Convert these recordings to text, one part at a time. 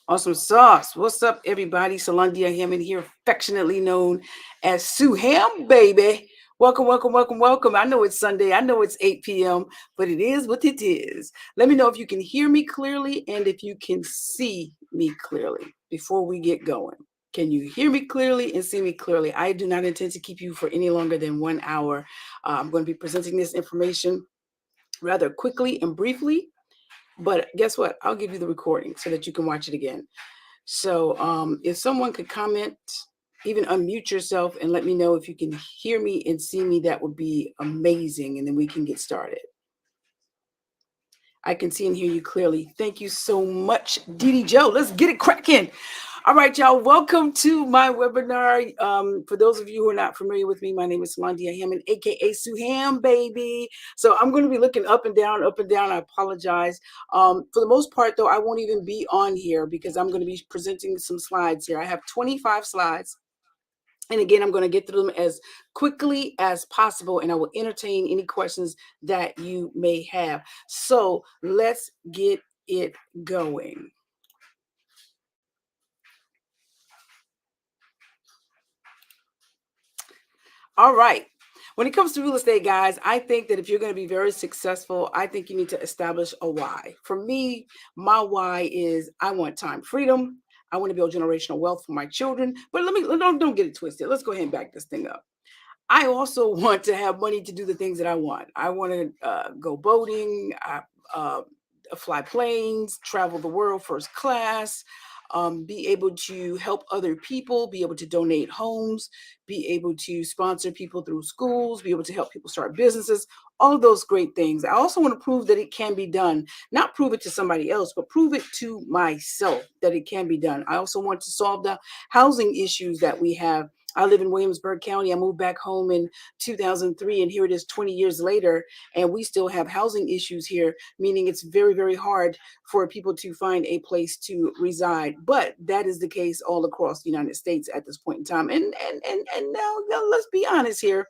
Awesome sauce. What's up, everybody? Salandia Hammond here, affectionately known as Sue Ham, baby. Welcome, welcome, welcome, welcome. I know it's Sunday. I know it's 8 p.m., but it is what it is. Let me know if you can hear me clearly and if you can see me clearly before we get going. Can you hear me clearly and see me clearly? I do not intend to keep you for any longer than 1 hour. I'm going to be presenting this information rather quickly and briefly. But guess what? I'll give you the recording so that you can watch it again. So if someone could comment, even unmute yourself and let me know if you can hear me and see me, that would be amazing. And then we can get started. I can see and hear you clearly. Thank you so much, Dee Joe. Let's get it cracking. All right, y'all. Welcome to my webinar. For those of you who are not familiar with me, my name is Salandia Hammond, aka Sue Ham, baby. So I'm going to be looking up and down, up and down. I apologize. For the most part, though, I won't even be on here because I'm going to be presenting some slides here. I have 25 slides. And again, I'm going to get through them as quickly as possible, and I will entertain any questions that you may have. So let's get it going. All right. When it comes to real estate, guys, I think that if you're going to be very successful, I think you need to establish a why. For me, my why is I want time freedom. I want to build generational wealth for my children. But don't get it twisted. Let's go ahead and back this thing up. I also want to have money to do the things that I want. I want to go boating, fly planes, travel the world first class, be able to help other people, be able to donate homes, be able to sponsor people through schools, be able to help people start businesses, all of those great things. I also want to prove that it can be done, not prove it to somebody else, but prove it to myself that it can be done. I also want to solve the housing issues that we have. I live in Williamsburg County. I moved back home in 2003, and here it is 20 years later, and we still have housing issues here, meaning it's very, very hard for people to find a place to reside. But that is the case all across the United States at this point in time. And now let's be honest here.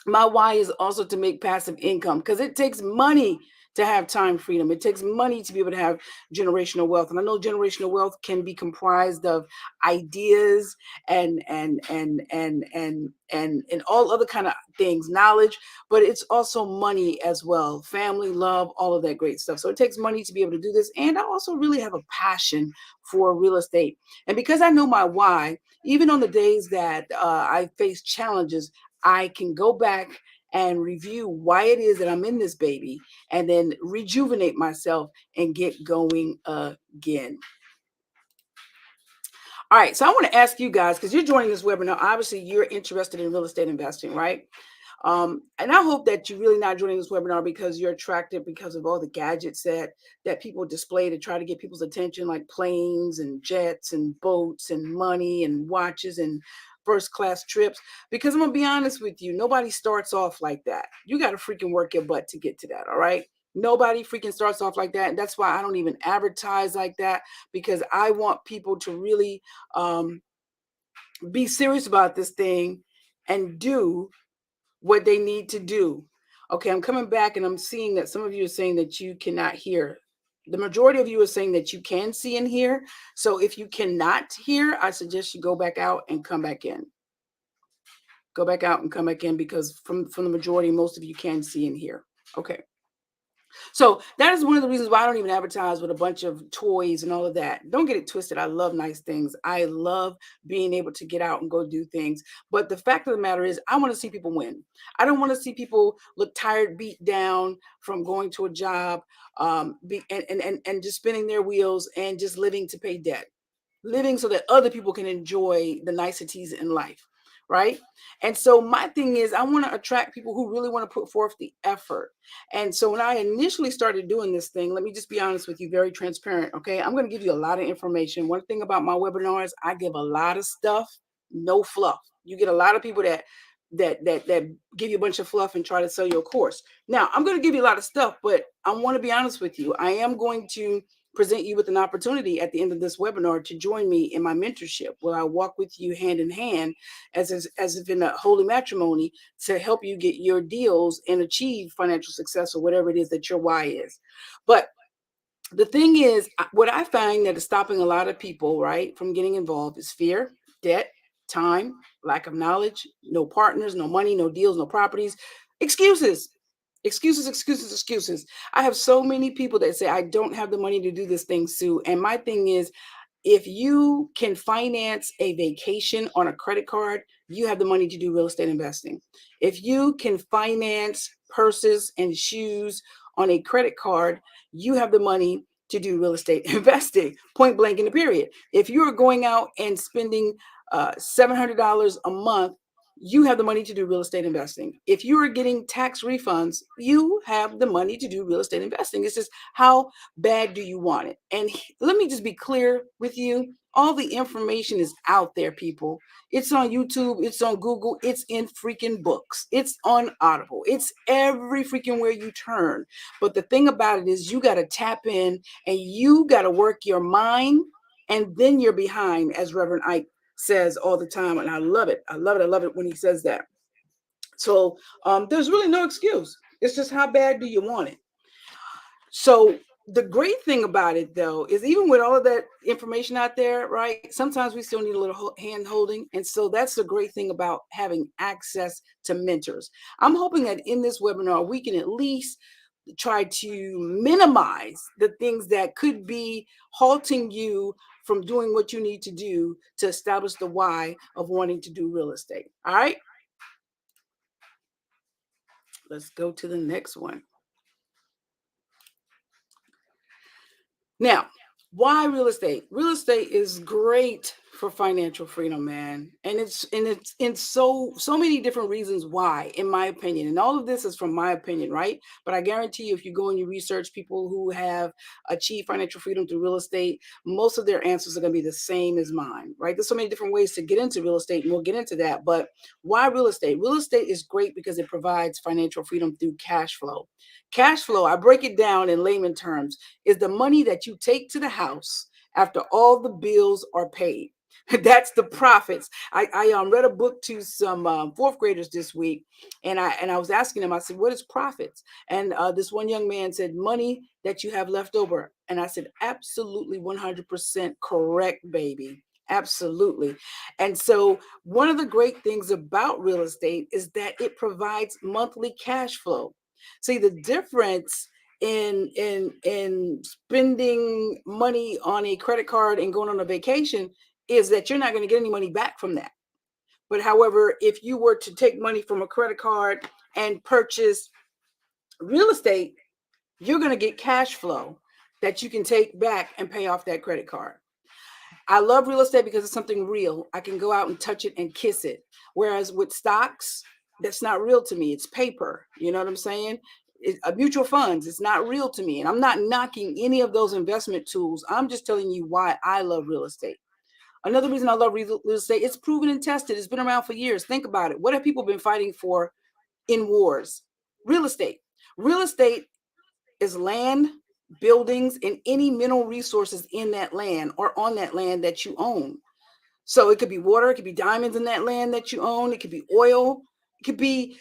My why is also to make passive income because it takes money to have time freedom. It takes money to be able to have generational wealth. And I know generational wealth can be comprised of ideas and all other kind of things, knowledge, but it's also money as well. Family, love, all of that great stuff. So it takes money to be able to do this. And I also really have a passion for real estate. And because I know my why, even on the days that I face challenges, I can go back and review why it is that I'm in this baby and then rejuvenate myself and get going again. All right, so I want to ask you guys, because you're joining this webinar, obviously you're interested in real estate investing, right? And I hope that you're really not joining this webinar because you're attracted because of all the gadgets that people display to try to get people's attention, like planes and jets and boats and money and watches and first class trips. Because I'm gonna be honest with you, nobody starts off like that. You got to freaking work your butt to get to that. All right. Nobody freaking starts off like that. And that's why I don't even advertise like that, because I want people to really be serious about this thing and do what they need to do. Okay, I'm coming back and I'm seeing that some of you are saying that you cannot hear. The majority of you are saying that you can see and hear. So if you cannot hear, I suggest you go back out and come back in. Go back out and come back in, because from the majority, most of you can see and hear. Okay. So that is one of the reasons why I don't even advertise with a bunch of toys and all of that. Don't get it twisted. I love nice things. I love being able to get out and go do things. But the fact of the matter is, I want to see people win. I don't want to see people look tired, beat down from going to a job, and just spinning their wheels and just living to pay debt, living so that other people can enjoy the niceties in life. Right. And so my thing is, I want to attract people who really want to put forth the effort. And so when I initially started doing this thing, let me just be honest with you, very transparent. Okay. I'm going to give you a lot of information. One thing about my webinars, I give a lot of stuff, no fluff. You get a lot of people that give you a bunch of fluff and try to sell you a course. Now, I'm going to give you a lot of stuff, but I want to be honest with you. I am going to present you with an opportunity at the end of this webinar to join me in my mentorship, where I walk with you hand in hand as if in a holy matrimony, to help you get your deals and achieve financial success or whatever it is that your why is. But The thing is, what I find that is stopping a lot of people, right, from getting involved is fear, debt, time, lack of knowledge, no partners, no money, no deals, no properties, excuses. Excuses, excuses, excuses. I have so many people that say, I don't have the money to do this thing, Sue. And my thing is, if you can finance a vacation on a credit card, you have the money to do real estate investing. If you can finance purses and shoes on a credit card, you have the money to do real estate investing, point blank in the period. If you're going out and spending $700 a month, you have the money to do real estate investing. If you are getting tax refunds, you have the money to do real estate investing. It's just how bad do you want it? And let me just be clear with you. All the information is out there, people. It's on YouTube, it's on Google, it's in freaking books, it's on Audible, it's every freaking where you turn. But the thing about it is, you got to tap in and you got to work your mind, and then you're behind, as Reverend Ike says all the time. And I love it. I love it. I love it when he says that. So there's really no excuse. It's just how bad do you want it? So the great thing about it, though, is even with all of that information out there, right, sometimes we still need a little hand holding. And so that's the great thing about having access to mentors. I'm hoping that in this webinar, we can at least try to minimize the things that could be halting you from doing what you need to do to establish the why of wanting to do real estate. All right. Let's go to the next one. Now, why real estate? Real estate is great for financial freedom, man. And it's in so many different reasons why, in my opinion. And all of this is from my opinion, right? But I guarantee you, if you go and you research people who have achieved financial freedom through real estate, most of their answers are going to be the same as mine, right? There's so many different ways to get into real estate, and we'll get into that. But why real estate? Real estate is great because it provides financial freedom through cash flow. Cash flow, I break it down in layman terms, is the money that you take to the house after all the bills are paid. That's the profits. I read a book to some fourth graders this week, and I was asking them. I said, "What is profits?" And this one young man said, "Money that you have left over." And I said, "Absolutely, 100% correct, baby. Absolutely." And so one of the great things about real estate is that it provides monthly cash flow. See, the difference in spending money on a credit card and going on a vacation is that you're not going to get any money back from that. But however, if you were to take money from a credit card and purchase real estate, you're going to get cash flow that you can take back and pay off that credit card. I love real estate because it's something real. I can go out and touch it and kiss it. Whereas with stocks, that's not real to me. It's paper. You know what I'm saying? Mutual funds, it's not real to me. And I'm not knocking any of those investment tools. I'm just telling you why I love real estate. Another reason I love real estate, it's proven and tested. It's been around for years. Think about it. What have people been fighting for in wars? Real estate. Real estate is land, buildings, and any mineral resources in that land or on that land that you own. So it could be water, it could be diamonds in that land that you own, it could be oil, it could be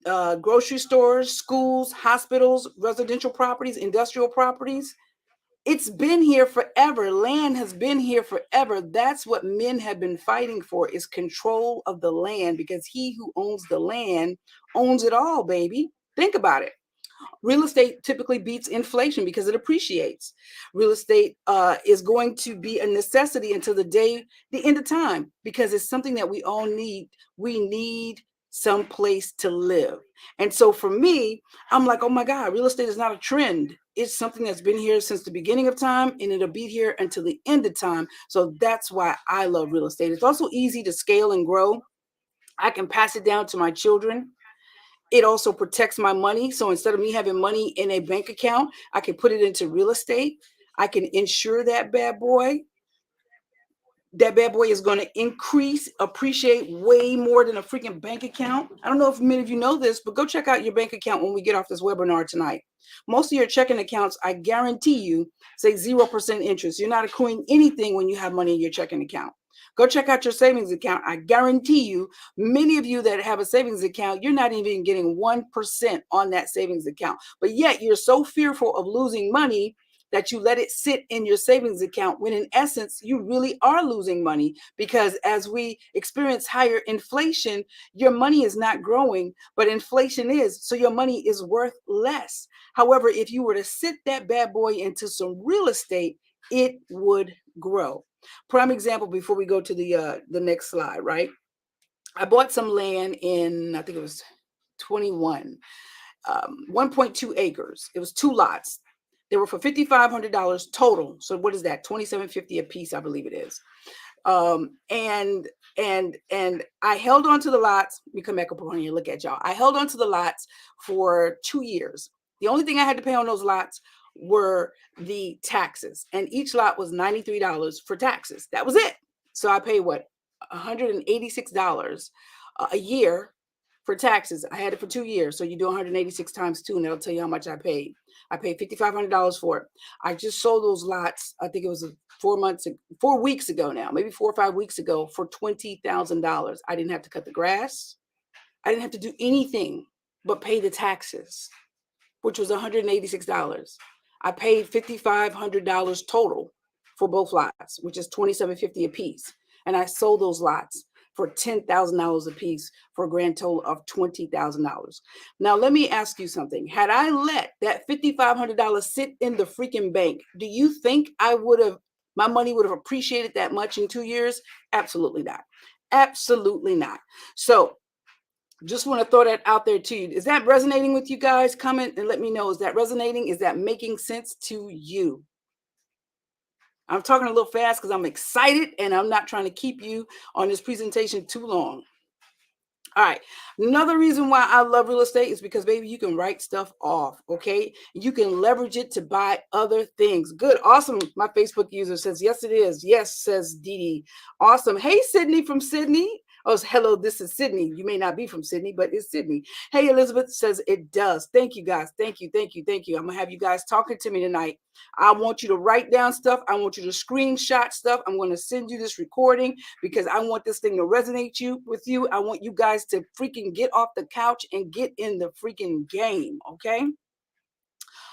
grocery stores, schools, hospitals, residential properties, industrial properties. It's been here forever. Land has been here forever. That's what men have been fighting for, is control of the land, because he who owns the land owns it all, baby. Think about it. Real estate typically beats inflation because it appreciates. Real estate is going to be a necessity until the end of time, because it's something that we all need. We need some place to live. And so for me, I'm like, oh my God, real estate is not a trend. It's something that's been here since the beginning of time, and it'll be here until the end of time. So that's why I love real estate. It's also easy to scale and grow. I can pass it down to my children. It also protects my money. So instead of me having money in a bank account, I can put it into real estate. I can insure that bad boy. That bad boy is going to appreciate way more than a freaking bank account. I don't know if many of you know this, but go check out your bank account when we get off this webinar tonight. Most of your checking accounts, I guarantee you, say 0% interest. You're not accruing anything when you have money in your checking account. Go check out your savings account. I guarantee you, many of you that have a savings account, you're not even getting 1% on that savings account. But yet you're so fearful of losing money that you let it sit in your savings account when in essence you really are losing money, because as we experience higher inflation, your money is not growing, but inflation is, so your money is worth less. However, if you were to sit that bad boy into some real estate, it would grow. Prime example before we go to the next slide, right? I bought some land in, I think it was 21, 1.2 acres. It was 2 lots. They were for $5,500 total. So what is that? $2,750 a piece, I believe it is. And I held on to the lots. Let me come back up on here and look at y'all. I held on to the lots for 2 years. The only thing I had to pay on those lots were the taxes, and each lot was $93 for taxes. That was it. So I paid what, $186 a year for taxes. I had it for 2 years. So you do 186 times 2, and that'll tell you how much I paid. I paid $5,500 for it. I just sold those lots. I think it was 4 weeks ago now, maybe 4 or 5 weeks ago, for $20,000. I didn't have to cut the grass. I didn't have to do anything but pay the taxes, which was $186. I paid $5,500 total for both lots, which is $2,750 a piece. And I sold those lots for $10,000 a piece for a grand total of $20,000. Now, let me ask you something. Had I let that $5,500 sit in the freaking bank, do you think my money would have appreciated that much in 2 years? Absolutely not. Absolutely not. So just want to throw that out there to you. Is that resonating with you guys? Comment and let me know. Is that resonating? Is that making sense to you? I'm talking a little fast because I'm excited and I'm not trying to keep you on this presentation too long. All right. Another reason why I love real estate is because, baby, you can write stuff off, okay? You can leverage it to buy other things. Good. Awesome. My Facebook user says, yes, it is. Yes, says Dee Dee. Awesome. Hey, Sydney from Sydney. Oh, hello, this is Sydney. You may not be from Sydney, but it's Sydney. Hey, Elizabeth says it does. Thank you, guys. Thank you, thank you, thank you. I'm going to have you guys talking to me tonight. I want you to write down stuff. I want you to screenshot stuff. I'm going to send you this recording because I want this thing to resonate with you. I want you guys to freaking get off the couch and get in the freaking game, okay?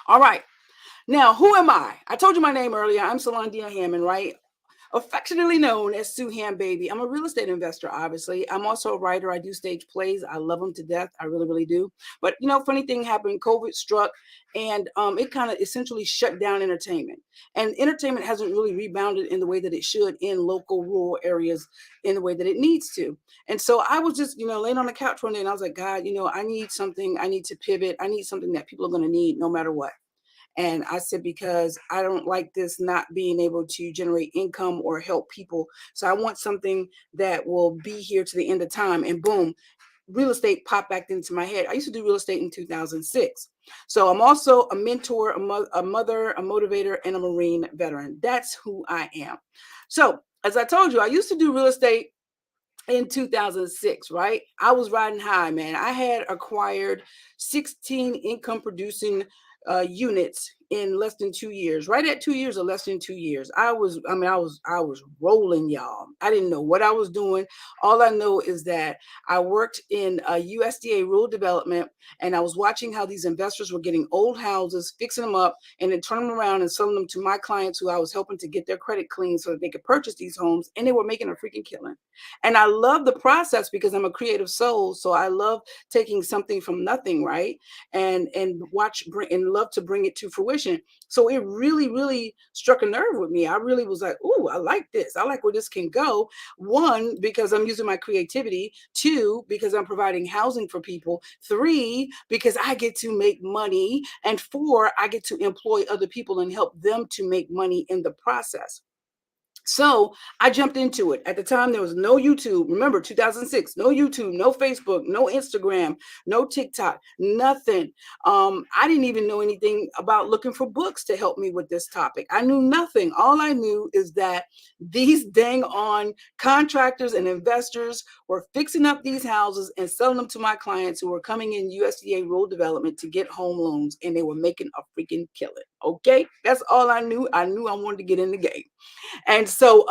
All right. Now, who am I? I told you my name earlier. I'm Solandia Hammond, right? Affectionately known as Sue Ham Baby. I'm a real estate investor, obviously. I'm also a writer. I do stage plays. I love them to death. I really, really do. But, funny thing happened. COVID struck, and it kind of essentially shut down entertainment. And entertainment hasn't really rebounded in the way that it should in local rural areas in the way that it needs to. And so I was just, laying on the couch one day, and I was like, God, I need something. I need to pivot. I need something that people are going to need no matter what. And I said, because I don't like this not being able to generate income or help people. So I want something that will be here to the end of time. And boom, real estate popped back into my head. I used to do real estate in 2006. So I'm also a mentor, a mother, a motivator, and a Marine veteran. That's who I am. So as I told you, I used to do real estate in 2006, right? I was riding high, man. I had acquired 16 income producing units in less than 2 years, right at 2 years or less than 2 years. I was rolling, y'all. I didn't know what I was doing. All I know is that I worked in USDA rural development, and I was watching how these investors were getting old houses, fixing them up, and then turning them around and selling them to my clients who I was helping to get their credit clean so that they could purchase these homes, and they were making a freaking killing. And I love the process because I'm a creative soul, so I love taking something from nothing, right? And love to bring it to fruition. So it really, really struck a nerve with me. I really was like, "Ooh, I like this. I like where this can go." One, because I'm using my creativity. Two, because I'm providing housing for people. Three, because I get to make money. And four, I get to employ other people and help them to make money in the process. So I jumped into it. At the time, there was no YouTube. Remember, 2006, no YouTube, no Facebook, no Instagram, no TikTok, nothing. I didn't even know anything about looking for books to help me with this topic. I knew nothing. All I knew is that these dang on contractors and investors were fixing up these houses and selling them to my clients who were coming in USDA rural development to get home loans, and they were making a freaking killing. Okay, that's all I knew. I knew I wanted to get in the game. And so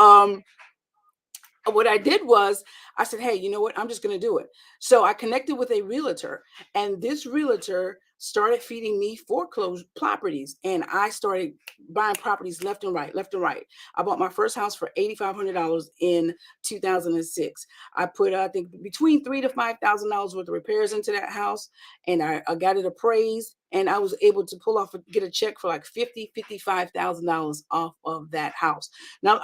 what I did was I said, hey, you know what? I'm just going to do it. So I connected with a realtor, and this realtor started feeding me foreclosed properties, and I started buying properties left and right, left and right. I bought my first house for $8,500 in 2006. I put, I think, between $3,000 to $5,000 worth of repairs into that house, and I got it appraised, and I was able to get a check for like $55,000 off of that house. Now,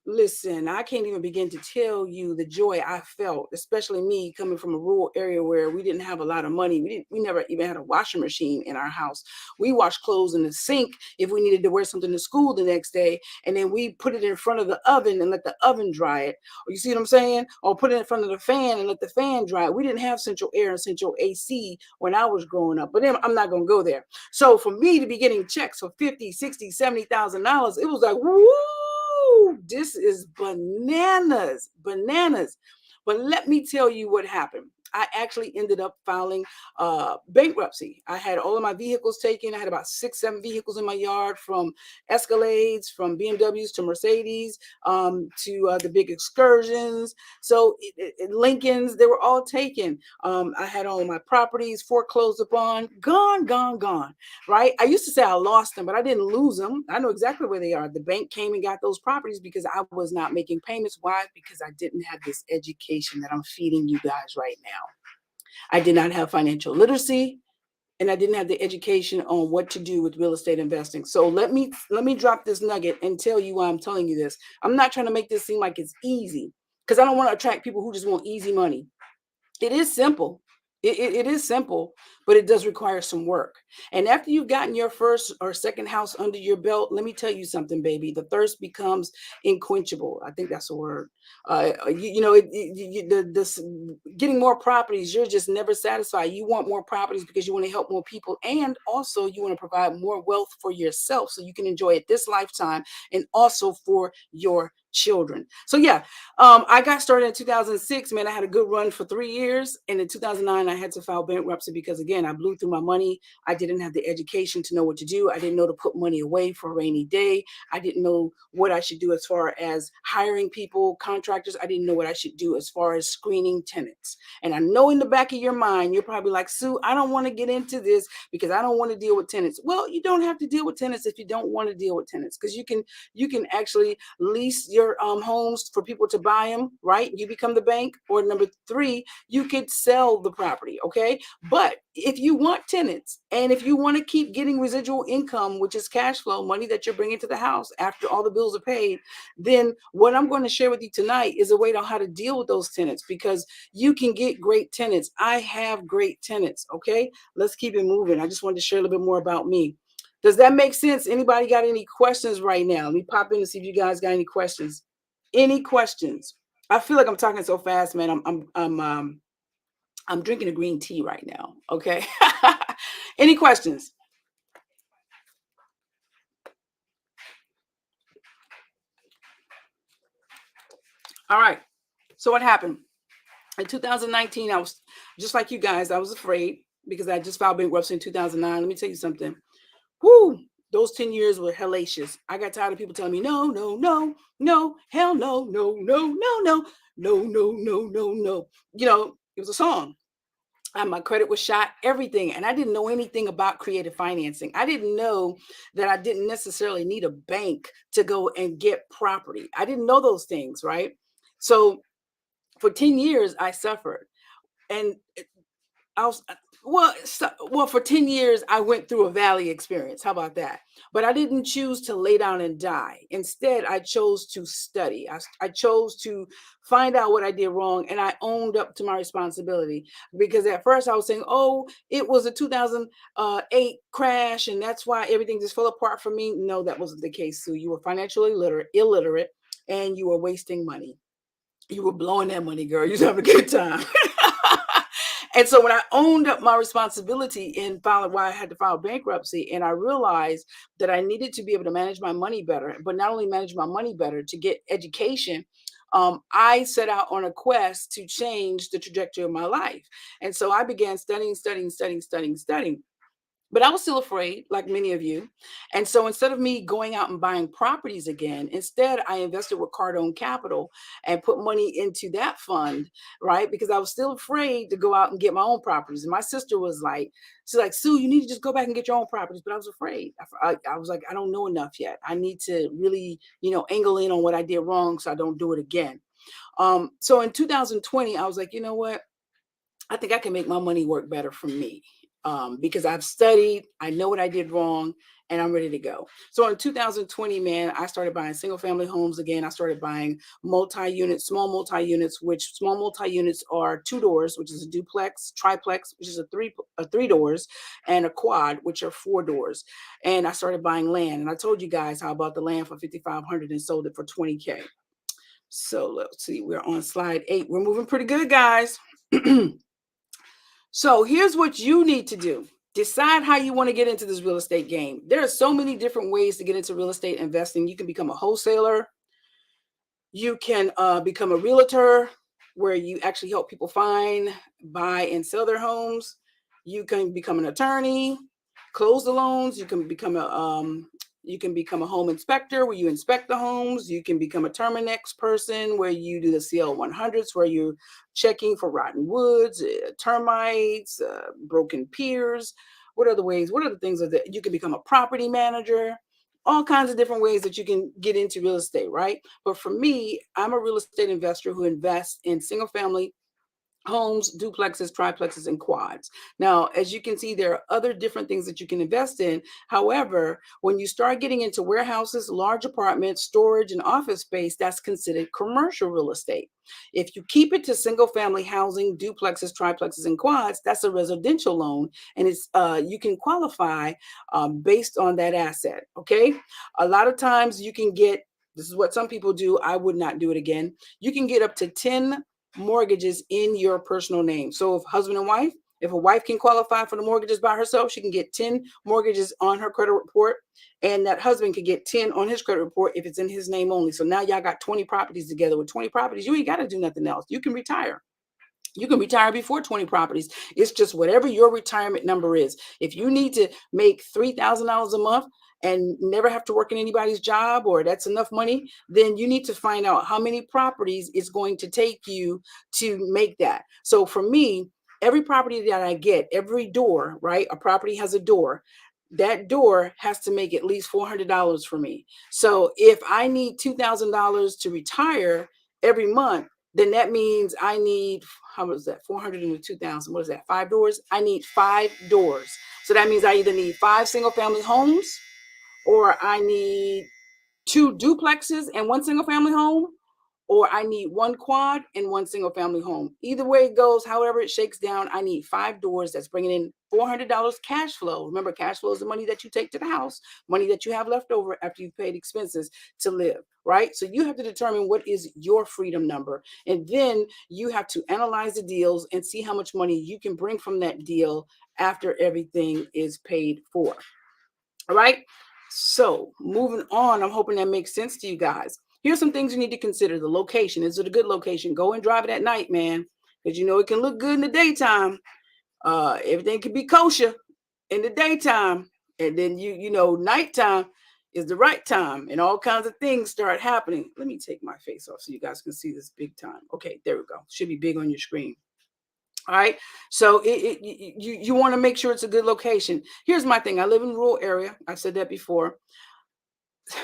listen, I can't even begin to tell you the joy I felt, especially me coming from a rural area where we didn't have a lot of money. We never even had a washing machine in our house. We washed clothes in the sink if we needed to wear something to school the next day, and then we put it in front of the oven and let the oven dry it. Or you see what I'm saying? Or put it in front of the fan and let the fan dry it. We didn't have central air and central AC when I was growing up, but then I'm not going to go there. So for me to be getting checks for $50,000, $60,000, $70,000, it was like, woo, this is bananas, bananas. But let me tell you what happened. I actually ended up filing bankruptcy. I had all of my vehicles taken. I had about 6, 7 vehicles in my yard, from Escalades, from BMWs to Mercedes, to the big excursions. So Lincolns, they were all taken. I had all of my properties foreclosed upon, gone, gone, gone. Right? I used to say I lost them, but I didn't lose them. I know exactly where they are. The bank came and got those properties because I was not making payments. Why? Because I didn't have this education that I'm feeding you guys right now. I did not have financial literacy, and I didn't have the education on what to do with real estate investing. So let me drop this nugget and tell you why I'm telling you this. I'm not trying to make this seem like it's easy, because I don't want to attract people who just want easy money. It is simple. It is simple, but it does require some work. And after you've gotten your first or second house under your belt, let me tell you something, baby. The thirst becomes unquenchable. I think that's a word. Getting more properties, you're just never satisfied. You want more properties because you want to help more people, and also you want to provide more wealth for yourself so you can enjoy it this lifetime, and also for your children. So yeah, I got started in 2006. Man, I had a good run for 3 years, and in 2009 I had to file bankruptcy because, again, I blew through my money. I didn't have the education to know what to do. I didn't know to put money away for a rainy day. I didn't know what I should do as far as hiring people, contractors. I didn't know what I should do as far as screening tenants. And I know in the back of your mind you're probably like, Sue, I don't want to get into this because I don't want to deal with tenants. Well, you don't have to deal with tenants if you don't want to deal with tenants, because you can actually lease your homes for people to buy them, right? You become the bank. Or number 3, you could sell the property, okay? But if you want tenants, and if you want to keep getting residual income, which is cash flow, money that you're bringing to the house after all the bills are paid, then what I'm going to share with you tonight is a way on how to deal with those tenants, because you can get great tenants. I have great tenants, okay? Let's keep it moving. I just wanted to share a little bit more about me. Does that make sense? Anybody got any questions right now? Let me pop in and see if you guys got any questions. Any questions? I feel like I'm talking so fast, man. I'm drinking a green tea right now. Okay. Any questions? All right. So what happened? In 2019, I was just like you guys. I was afraid because I just filed bankruptcy in 2009. Let me tell you something. Whoo, those 10 years were hellacious. I got tired of people telling me, no, no, no, no, hell no, no, no, no, no, no, no, no, no, no. It was a song. My credit was shot, everything. And I didn't know anything about creative financing. I didn't know that I didn't necessarily need a bank to go and get property. I didn't know those things, right? So for 10 years, I suffered. And I was well for 10 years I went through a valley experience. How about that? But I didn't choose to lay down and die. Instead, I chose to study. I chose to find out what I did wrong, and I owned up to my responsibility. Because at first I was saying, oh, it was a 2008 crash and that's why everything just fell apart for me. No, that wasn't the case, Sue. You were financially illiterate, and you were wasting money. You were blowing that money, girl. You was having a good time. And so when I owned up my responsibility in filing, why I had to file bankruptcy, and I realized that I needed to be able to manage my money better, but not only manage my money better, to get education, I set out on a quest to change the trajectory of my life. And so I began studying, studying, studying, studying, studying. But I was still afraid, like many of you. And so instead of me going out and buying properties again, instead I invested with Cardone Capital and put money into that fund, right? Because I was still afraid to go out and get my own properties. And my sister was like, she's like, Sue, you need to just go back and get your own properties. But I was afraid. I was like, I don't know enough yet. I need to really, angle in on what I did wrong so I don't do it again. So in 2020, I was like, you know what? I think I can make my money work better for me, because I've studied, I know what I did wrong, and I'm ready to go. So in 2020, man, I started buying single family homes again. I started buying multi-unit, small multi-units, which small multi-units are 2 doors, which is a duplex, triplex, which is a three doors, and a quad, which are 4 doors. And I started buying land. And I told you guys how I bought the land for 5,500 and sold it for 20K. So let's see, we're on slide 8. We're moving pretty good, guys. So here's what you need to do. Decide how you want to get into this real estate game. There are so many different ways to get into real estate investing. You can become a wholesaler. You can become a realtor, where you actually help people find, buy, and sell their homes. You can become an attorney, close the loans. You can become a home inspector, where you inspect the homes. You can become a Terminex person, where you do the CL 100s, where you're checking for rotten woods, termites, broken piers. What are the ways? What are the things that you can become a property manager? All kinds of different ways that you can get into real estate, right? But for me, I'm a real estate investor who invests in single family homes, duplexes, triplexes, and quads. Now, as you can see, there are other different things that you can invest in. However, when you start getting into warehouses, large apartments, storage, and office space, that's considered commercial real estate. If you keep it to single family housing, duplexes, triplexes, and quads, that's a residential loan, and it's you can qualify based on that asset. Okay, a lot of times you can get. This is what some people do. I would not do it again. You can get up to 10 mortgages in your personal name. So if husband and wife, if a wife can qualify for the mortgages by herself, she can get 10 mortgages on her credit report, and that husband could get 10 on his credit report if it's in his name only. So now y'all got 20 properties together. With 20 properties, you ain't got to do nothing else. You can retire. You can retire before 20 properties. It's just whatever your retirement number is. If you need to make $3,000 a month and never have to work in anybody's job, or that's enough money, then you need to find out how many properties it's going to take you to make that. So for me, every property that I get, every door, right? A property has a door. That door has to make at least $400 for me. So if I need $2,000 to retire every month, then that means I need, how much is that? 400 into 2,000. What is that? 5 doors? I need 5 doors. So that means I either need 5 single family homes, or I need 2 duplexes and 1 single family home, or I need 1 quad and 1 single family home. Either way it goes, however it shakes down, I need 5 doors that's bringing in $400 cash flow. Remember, cash flow is the money that you take to the house, money that you have left over after you've paid expenses to live, right? So you have to determine what is your freedom number. And then you have to analyze the deals and see how much money you can bring from that deal after everything is paid for. All right. So moving on, I'm hoping that makes sense to you guys. Here's some things you need to consider. The location. Is it a good location? Go and drive it at night, man. Because it can look good in the daytime. Everything can be kosher in the daytime. And then nighttime is the right time. And all kinds of things start happening. Let me take my face off so you guys can see this big time. Okay, there we go. Should be big on your screen. All right. So you want to make sure it's a good location. Here's my thing. I live in a rural area. I've said that before.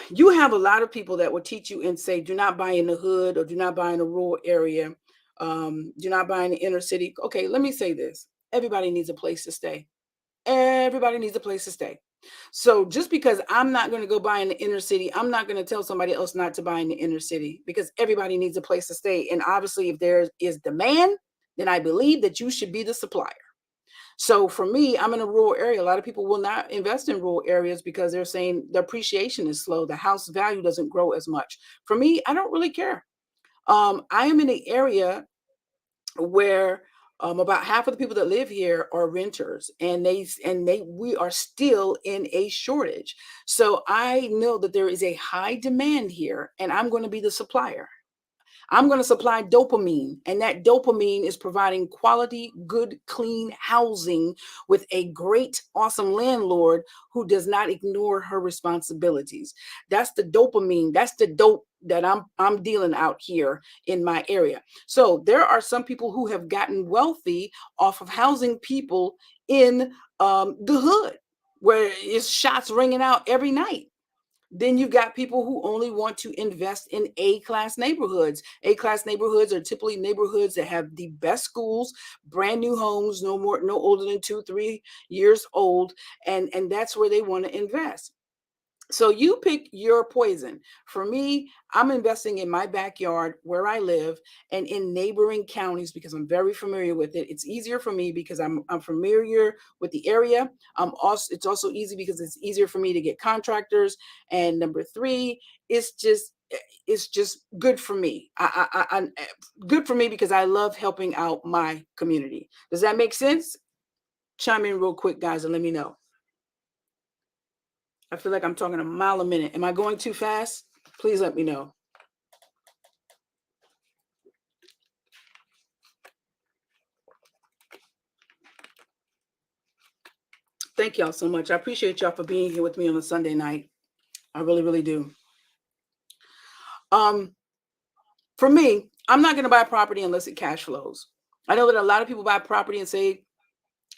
You have a lot of people that will teach you and say, do not buy in the hood, or do not buy in a rural area. Do not buy in the inner city. Okay, let me say this. Everybody needs a place to stay. Everybody needs a place to stay. So just because I'm not going to go buy in the inner city, I'm not going to tell somebody else not to buy in the inner city, because everybody needs a place to stay. And obviously, if there is demand, then I believe that you should be the supplier. So for me, I'm in a rural area. A lot of people will not invest in rural areas because they're saying the appreciation is slow. The house value doesn't grow as much. For me, I don't really care. I am in an area where about half of the people that live here are renters, and we are still in a shortage. So I know that there is a high demand here, and I'm going to be the supplier. I'm going to supply dopamine, and that dopamine is providing quality, good, clean housing with a great, awesome landlord who does not ignore her responsibilities. That's the dopamine. That's the dope that I'm dealing out here in my area. So there are some people who have gotten wealthy off of housing people in the hood, where it's shots ringing out every night. Then you've got people who only want to invest in A-class neighborhoods. A-class neighborhoods are typically neighborhoods that have the best schools, brand new homes, no older than 2-3 years old, and that's where they want to invest. So you pick your poison. For me, I'm investing in my backyard where I live and in neighboring counties because I'm very familiar with it. It's easier for me because I'm familiar with the area. It's also easy because it's easier for me to get contractors. And number three, it's just good for me. Good for me because I love helping out my community. Does that make sense? Chime in real quick, guys, and let me know. I feel like I'm talking a mile a minute. Am I going too fast? Please let me know. Thank y'all so much. I appreciate y'all for being here with me on a Sunday night. I really, really do. For me, I'm not going to buy property unless it cash flows. I know that a lot of people buy property and say,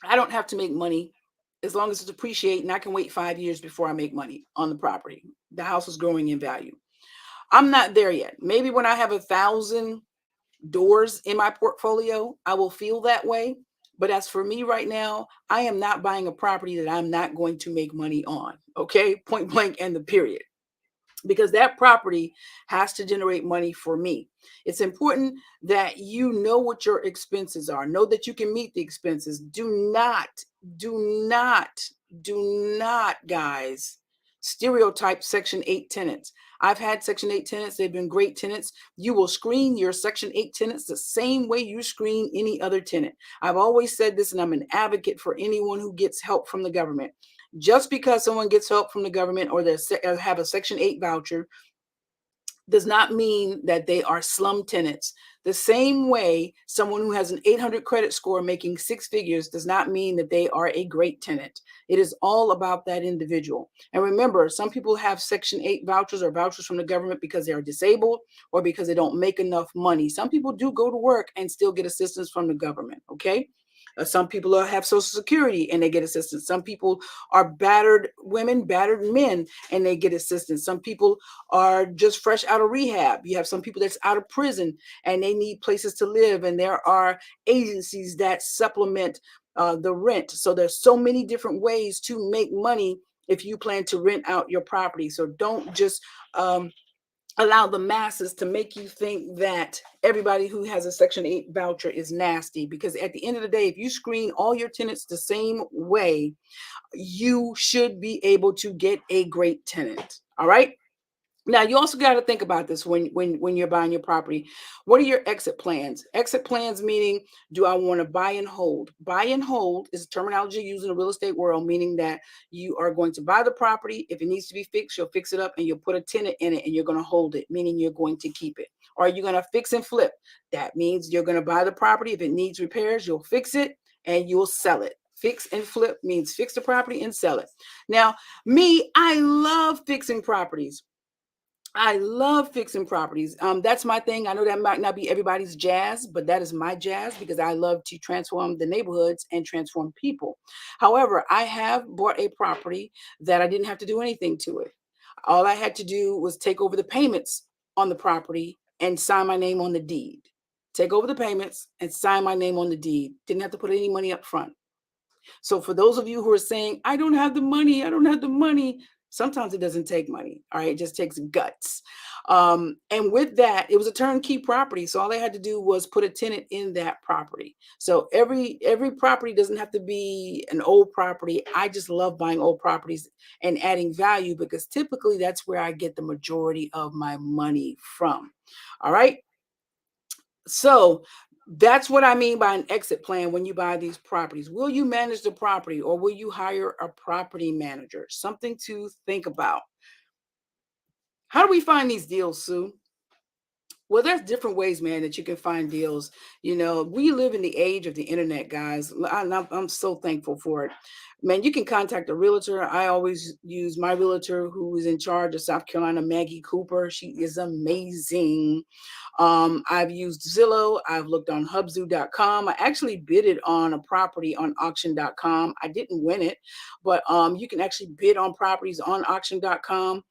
I don't have to make money as long as it's appreciating, and I can wait 5 years before I make money on the property. The house is growing in value. I'm not there yet. Maybe when I have 1,000 doors in my portfolio, I will feel that way. But as for me right now, I am not buying a property that I'm not going to make money on. Okay. Point blank and the period. Because that property has to generate money for me. It's important that you know what your expenses are. Know that you can meet the expenses. Do not, do not, guys, stereotype Section 8 tenants. I've had Section 8 tenants. They've been great tenants. You will screen your Section 8 tenants the same way you screen any other tenant. I've always said this, and I'm an advocate for anyone who gets help from the government. Just because someone gets help from the government or they have a Section 8 voucher does not mean that they are slum tenants. The same way someone who has an 800 credit score making six figures does not mean that they are a great tenant. It is all about that individual. And remember, some people have Section 8 vouchers or vouchers from the government because they are disabled or because they don't make enough money. Some people do go to work and still get assistance from the government, okay? Some people have Social Security and they get assistance. Some people are battered women, battered men, and they get assistance. Some people are just fresh out of rehab. You have some people that's out of prison and they need places to live. And there are agencies that supplement the rent. So there's so many different ways to make money if you plan to rent out your property. So don't just allow the masses to make you think that everybody who has a Section 8 voucher is nasty, because at the end of the day, if you screen all your tenants the same way, you should be able to get a great tenant. All right. Now, you also got to think about this when you're buying your property. What are your exit plans? Exit plans meaning, do I want to buy and hold? Buy and hold is a terminology used in the real estate world, meaning that you are going to buy the property. If it needs to be fixed, you'll fix it up and you'll put a tenant in it and you're going to hold it, meaning you're going to keep it. Or are you going to fix and flip? That means you're going to buy the property. If it needs repairs, you'll fix it and you'll sell it. Fix and flip means fix the property and sell it. Now, me, I love fixing properties. I love fixing properties. That's my thing. I know that might not be everybody's jazz, but that is my jazz because I love to transform the neighborhoods and transform people. However, I have bought a property that I didn't have to do anything to it. All I had to do was take over the payments on the property and sign my name on the deed. Take over the payments and sign my name on the deed. Didn't have to put any money up front. So for those of you who are saying, I don't have the money, I don't have the money, sometimes it doesn't take money. All right. It just takes guts. And with that, it was a turnkey property. So all I had to do was put a tenant in that property. So every property doesn't have to be an old property. I just love buying old properties and adding value because typically that's where I get the majority of my money from. All right. So that's what I mean by an exit plan when you buy these properties. Will you manage the property or will you hire a property manager? Something to think about. How do we find these deals, Sue? Well, there's different ways, man, that you can find deals. We live in the age of the internet, guys. I'm so thankful for it. Man, you can contact a realtor. I always use my realtor who is in charge of South Carolina, Maggie Cooper. She is amazing. I've used Zillow. I've looked on hubzoo.com. I actually bid it on a property on auction.com. I didn't win it, but you can actually bid on properties on auction.com,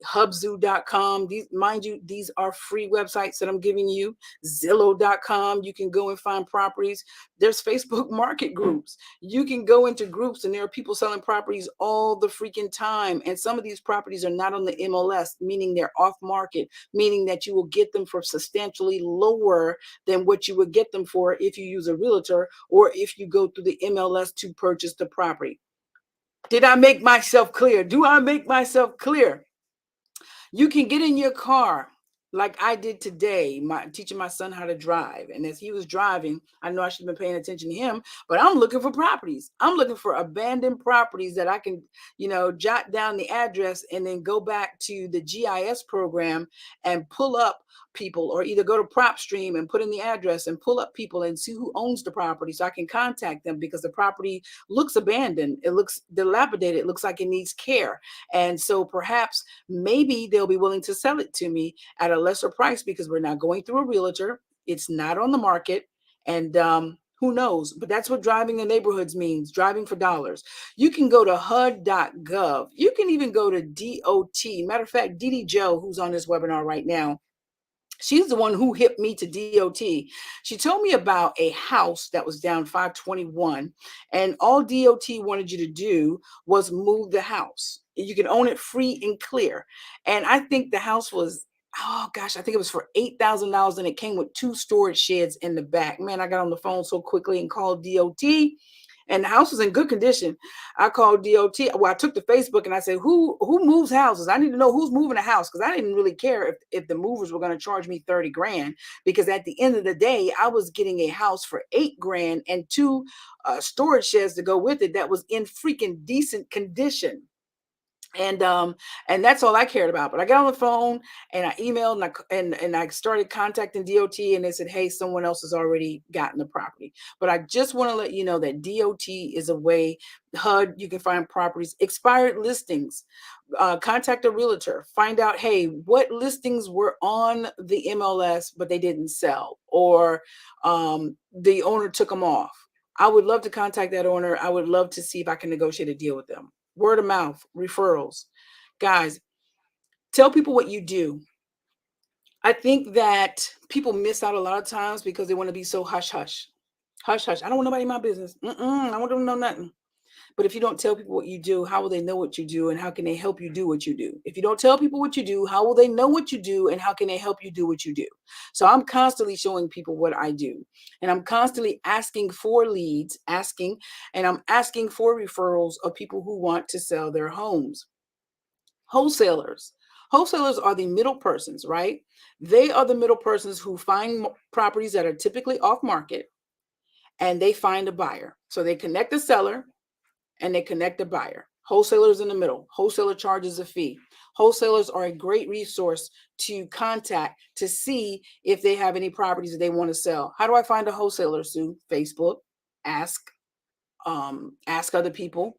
hubzoo.com. Mind you, these are free websites that I'm giving you. Zillow.com. You can go and find properties. There's Facebook market groups. You can go into groups and there are people selling properties all the freaking time. And some of these properties are not on the MLS, meaning they're off market, meaning that you will get them for substantially lower than what you would get them for if you use a realtor or if you go through the MLS to purchase the property. Did I make myself clear? Do I make myself clear? You can get in your car like I did today, teaching my son how to drive. And as he was driving, I know I should have been paying attention to him, but I'm looking for properties. I'm looking for abandoned properties that I can, jot down the address and then go back to the GIS program and pull up people, or either go to PropStream and put in the address and pull up people and see who owns the property so I can contact them, because the property looks abandoned. It looks dilapidated. It looks like it needs care. And so perhaps maybe they'll be willing to sell it to me at a lesser price because we're not going through a realtor. It's not on the market. And who knows? But that's what driving the neighborhoods means, driving for dollars. You can go to HUD.gov. You can even go to DOT. Matter of fact, Dee Joe, who's on this webinar right now, she's the one who hipped me to DOT. She told me about a house that was down 521, and all DOT wanted you to do was move the house. You can own it free and clear. And I think the house was, oh gosh, I think it was for $8,000, and it came with 2 storage sheds in the back. Man, I got on the phone so quickly and called DOT. And the house was in good condition. I called DOT. Well, I took to Facebook and I said, who moves houses? I need to know who's moving a house, because I didn't really care if the movers were going to charge me 30 grand, because at the end of the day, I was getting a house for 8 grand and 2 storage sheds to go with it that was in freaking decent condition. And that's all I cared about. But I got on the phone and I emailed and I started contacting DOT, and they said, hey, someone else has already gotten the property. But I just want to let you know that DOT is a way. HUD, you can find properties, expired listings. Contact a realtor, find out, hey, what listings were on the MLS but they didn't sell, or the owner took them off. I would love to contact that owner. I would love to see if I can negotiate a deal with them. Word of mouth, referrals. Guys, tell people what you do. I think that people miss out a lot of times because they want to be so hush hush. Hush hush. I don't want nobody in my business. I don't want them to know nothing. But if you don't tell people what you do, how will they know what you do, and how can they help you do what you do? If you don't tell people what you do, how will they know what you do, and how can they help you do what you do? So I'm constantly showing people what I do, and I'm constantly asking for leads, and I'm asking for referrals of people who want to sell their homes. Wholesalers. Wholesalers are the middle persons, right? They are the middle persons who find properties that are typically off market, and they find a buyer. So they connect the seller and they connect the buyer. Wholesalers in the middle. Wholesaler charges a fee. Wholesalers are a great resource to contact to see if they have any properties that they want to sell. How do I find a wholesaler, Sue? Facebook. Ask other people.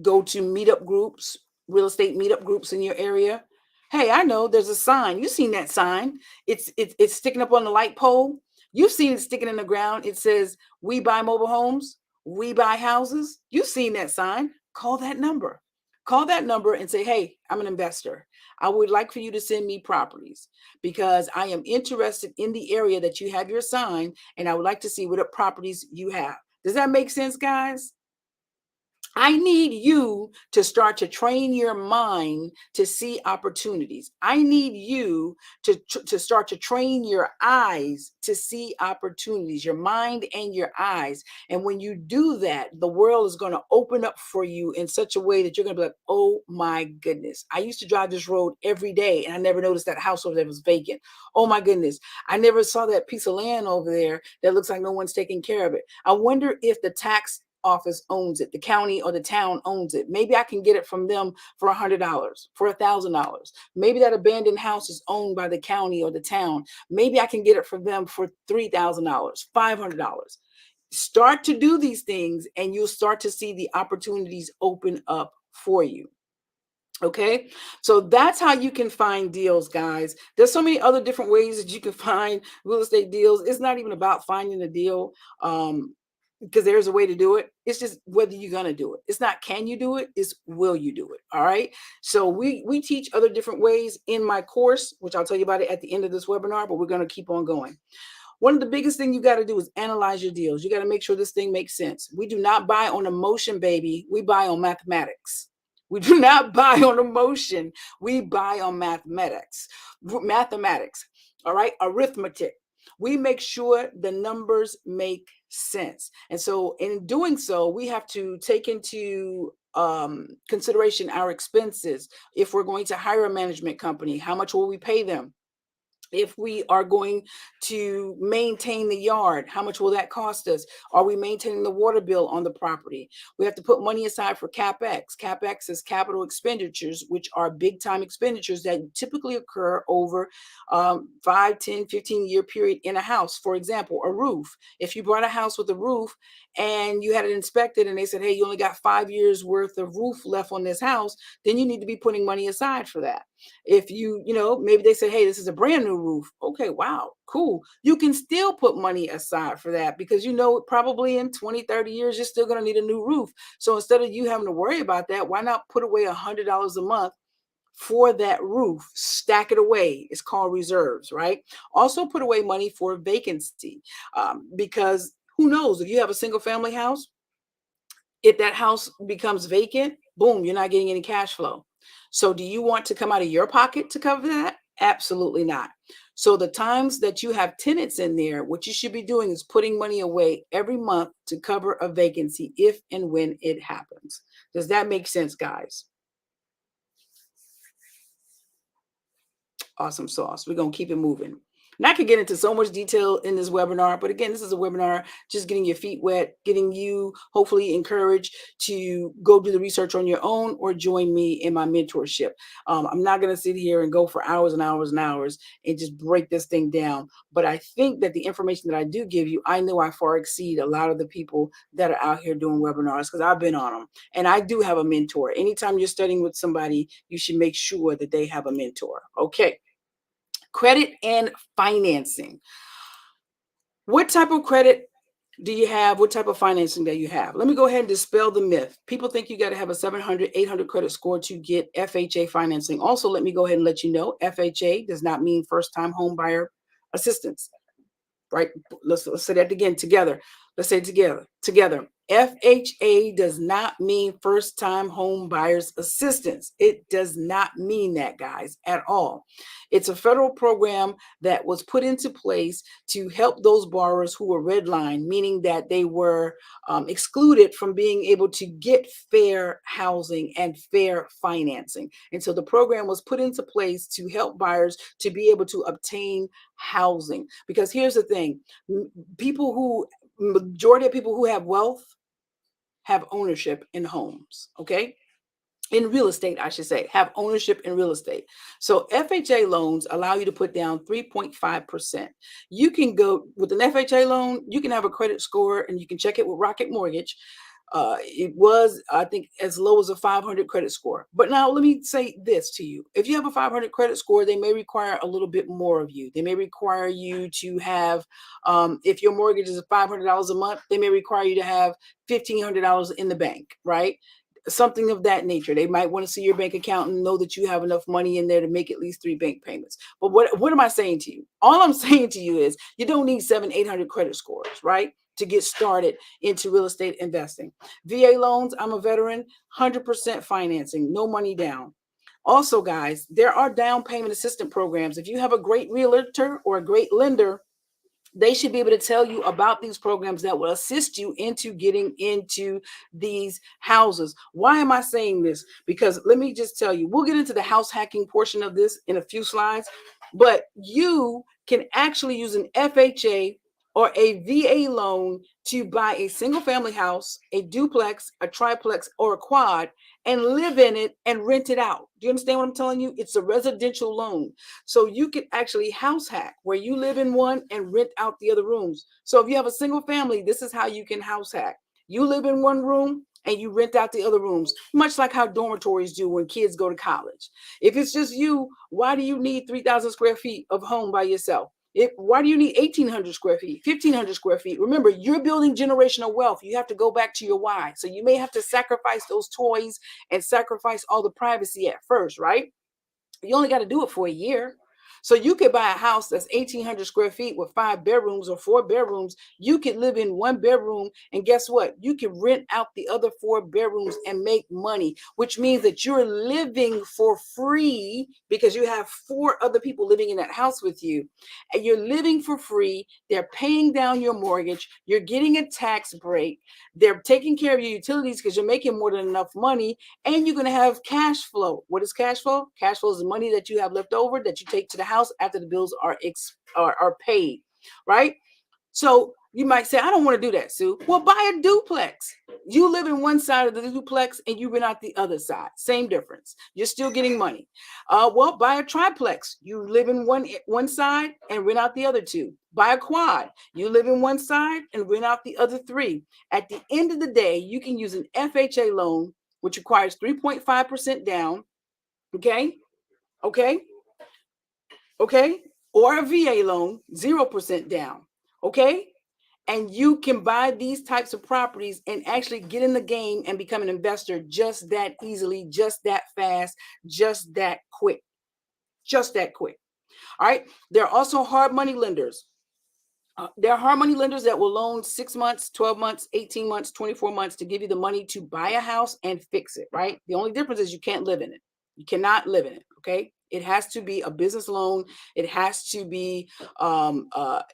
Go to meetup groups, real estate meetup groups in your area. Hey, I know there's a sign. You've seen that sign. It's sticking up on the light pole. You've seen it sticking in the ground. It says, "We buy mobile homes. We buy houses." You've seen that sign. Call that number. Call that number and say, "Hey, I'm an investor. I would like for you to send me properties because I am interested in the area that you have your sign, and I would like to see what properties you have." Does that make sense, guys? I need you to start to train your mind to see opportunities. I need you to start to train your eyes to see opportunities, your mind and your eyes. And when you do that, the world is going to open up for you in such a way that you're going to be like, oh my goodness. I used to drive this road every day and I never noticed that house over there was vacant. Oh my goodness. I never saw that piece of land over there that looks like no one's taking care of it. I wonder if the tax office owns it, the county or the town owns it. Maybe I can get it from them for $100, for $1,000. Maybe that abandoned house is owned by the county or the town. Maybe I can get it from them for $3,000, $500. Start to do these things and you'll start to see the opportunities open up for you. Okay, so that's how you can find deals, guys. There's so many other different ways that you can find real estate deals. It's not even about finding a deal, because there's a way to do it. It's just whether you're gonna do it. It's not can you do it, it's will you do it. All right. So we teach other different ways in my course, which I'll tell you about it at the end of this webinar, but we're gonna keep on going. One of the biggest things you got to do is analyze your deals. You got to make sure this thing makes sense. We do not buy on emotion, baby. We buy on mathematics. We do not buy on emotion. We buy on mathematics. Mathematics. All right. Arithmetic. We make sure the numbers make sense. And so in doing so, we have to take into consideration our expenses. If we're going to hire a management company, how much will we pay them? If we are going to maintain the yard, how much will that cost us? Are we maintaining the water bill on the property? We have to put money aside for CapEx. CapEx is capital expenditures, which are big time expenditures that typically occur over 5, 10, 15-year period in a house. For example, a roof. If you bought a house with a roof and you had it inspected and they said, hey, you only got 5 years worth of roof left on this house, then you need to be putting money aside for that. If maybe they say, hey, this is a brand new roof. Okay, wow, cool. You can still put money aside for that because probably in 20, 30 years, you're still going to need a new roof. So instead of you having to worry about that, why not put away $100 a month for that roof? Stack it away. It's called reserves, right? Also put away money for vacancy, because who knows, if you have a single family house, if that house becomes vacant, boom, you're not getting any cash flow. So do you want to come out of your pocket to cover that? Absolutely not. So the times that you have tenants in there, what you should be doing is putting money away every month to cover a vacancy if and when it happens. Does that make sense, guys? Awesome sauce. We're going to keep it moving. And I could get into so much detail in this webinar, but again, this is a webinar just getting your feet wet, getting you hopefully encouraged to go do the research on your own or join me in my mentorship. I'm not going to sit here and go for hours and hours and hours and just break this thing down. But I think that the information that I do give you, I know I far exceed a lot of the people that are out here doing webinars because I've been on them. And I do have a mentor. Anytime you're studying with somebody, you should make sure that they have a mentor. Okay. Credit and financing. What type of credit do you have? What type of financing do you have? Let me go ahead and dispel the myth. People think you got to have a 700, 800 credit score to get FHA financing. Also, let me go ahead and let you know, FHA does not mean first-time home buyer assistance, right? Let's say that again together. Let's say it together. FHA does not mean first-time home buyers assistance. It does not mean that, guys, at all. It's a federal program that was put into place to help those borrowers who were redlined, meaning that they were excluded from being able to get fair housing and fair financing. And so the program was put into place to help buyers to be able to obtain housing. Because here's the thing, majority of people who have wealth have ownership in homes, okay? In real estate, I should say, have ownership in real estate. So FHA loans allow you to put down 3.5%. You can go with an FHA loan, you can have a credit score and you can check it with Rocket Mortgage. It was, I think, as low as a 500 credit score. But now let me say this to you. If you have a 500 credit score, they may require a little bit more of you. They may require you to have, if your mortgage is $500 a month, they may require you to have $1,500 in the bank, right? Something of that nature. They might want to see your bank account and know that you have enough money in there to make at least 3 bank payments. But what am I saying to you? All I'm saying to you is you don't need 700, 800 credit scores, right, to get started into real estate investing. VA loans, I'm a veteran, 100% financing, no money down. Also, guys, there are down payment assistance programs. If you have a great realtor or a great lender, they should be able to tell you about these programs that will assist you into getting into these houses. Why am I saying this? Because let me just tell you, we'll get into the house hacking portion of this in a few slides, but you can actually use an FHA or a VA loan to buy a single family house, a duplex, a triplex, or a quad and live in it and rent it out. Do you understand what I'm telling you? It's a residential loan. So you can actually house hack where you live in one and rent out the other rooms. So if you have a single family, this is how you can house hack. You live in one room and you rent out the other rooms, much like how dormitories do when kids go to college. If it's just you, why do you need 3,000 square feet of home by yourself? Why do you need 1,800 square feet, 1,500 square feet? Remember, you're building generational wealth. You have to go back to your why. So you may have to sacrifice those toys and sacrifice all the privacy at first, right? You only got to do it for a year. So you could buy a house that's 1,800 square feet with 5 bedrooms or 4 bedrooms. You could live in 1 bedroom, and guess what? You can rent out the other 4 bedrooms and make money, which means that you're living for free because you have 4 other people living in that house with you. And you're living for free. They're paying down your mortgage. You're getting a tax break. They're taking care of your utilities because you're making more than enough money, and you're going to have cash flow. What is cash flow? Cash flow is the money that you have left over that you take to the house after the bills are paid, right? So you might say, I don't want to do that, Sue. Well, buy a duplex. You live in one side of the duplex and you rent out the other side. Same difference. You're still getting money. Well, buy a triplex. You live in one side and rent out the other 2. Buy a quad. You live in one side and rent out the other 3. At the end of the day, you can use an FHA loan, which requires 3.5% down. Okay. Okay. Okay. Or a VA loan, 0% down. Okay. And you can buy these types of properties and actually get in the game and become an investor just that easily, just that fast, just that quick, just that quick. All right. There are also hard money lenders. There are hard money lenders that will loan 6 months, 12 months, 18 months, 24 months to give you the money to buy a house and fix it, right? The only difference is you can't live in it. You cannot live in it, okay? It has to be a business loan. It has to be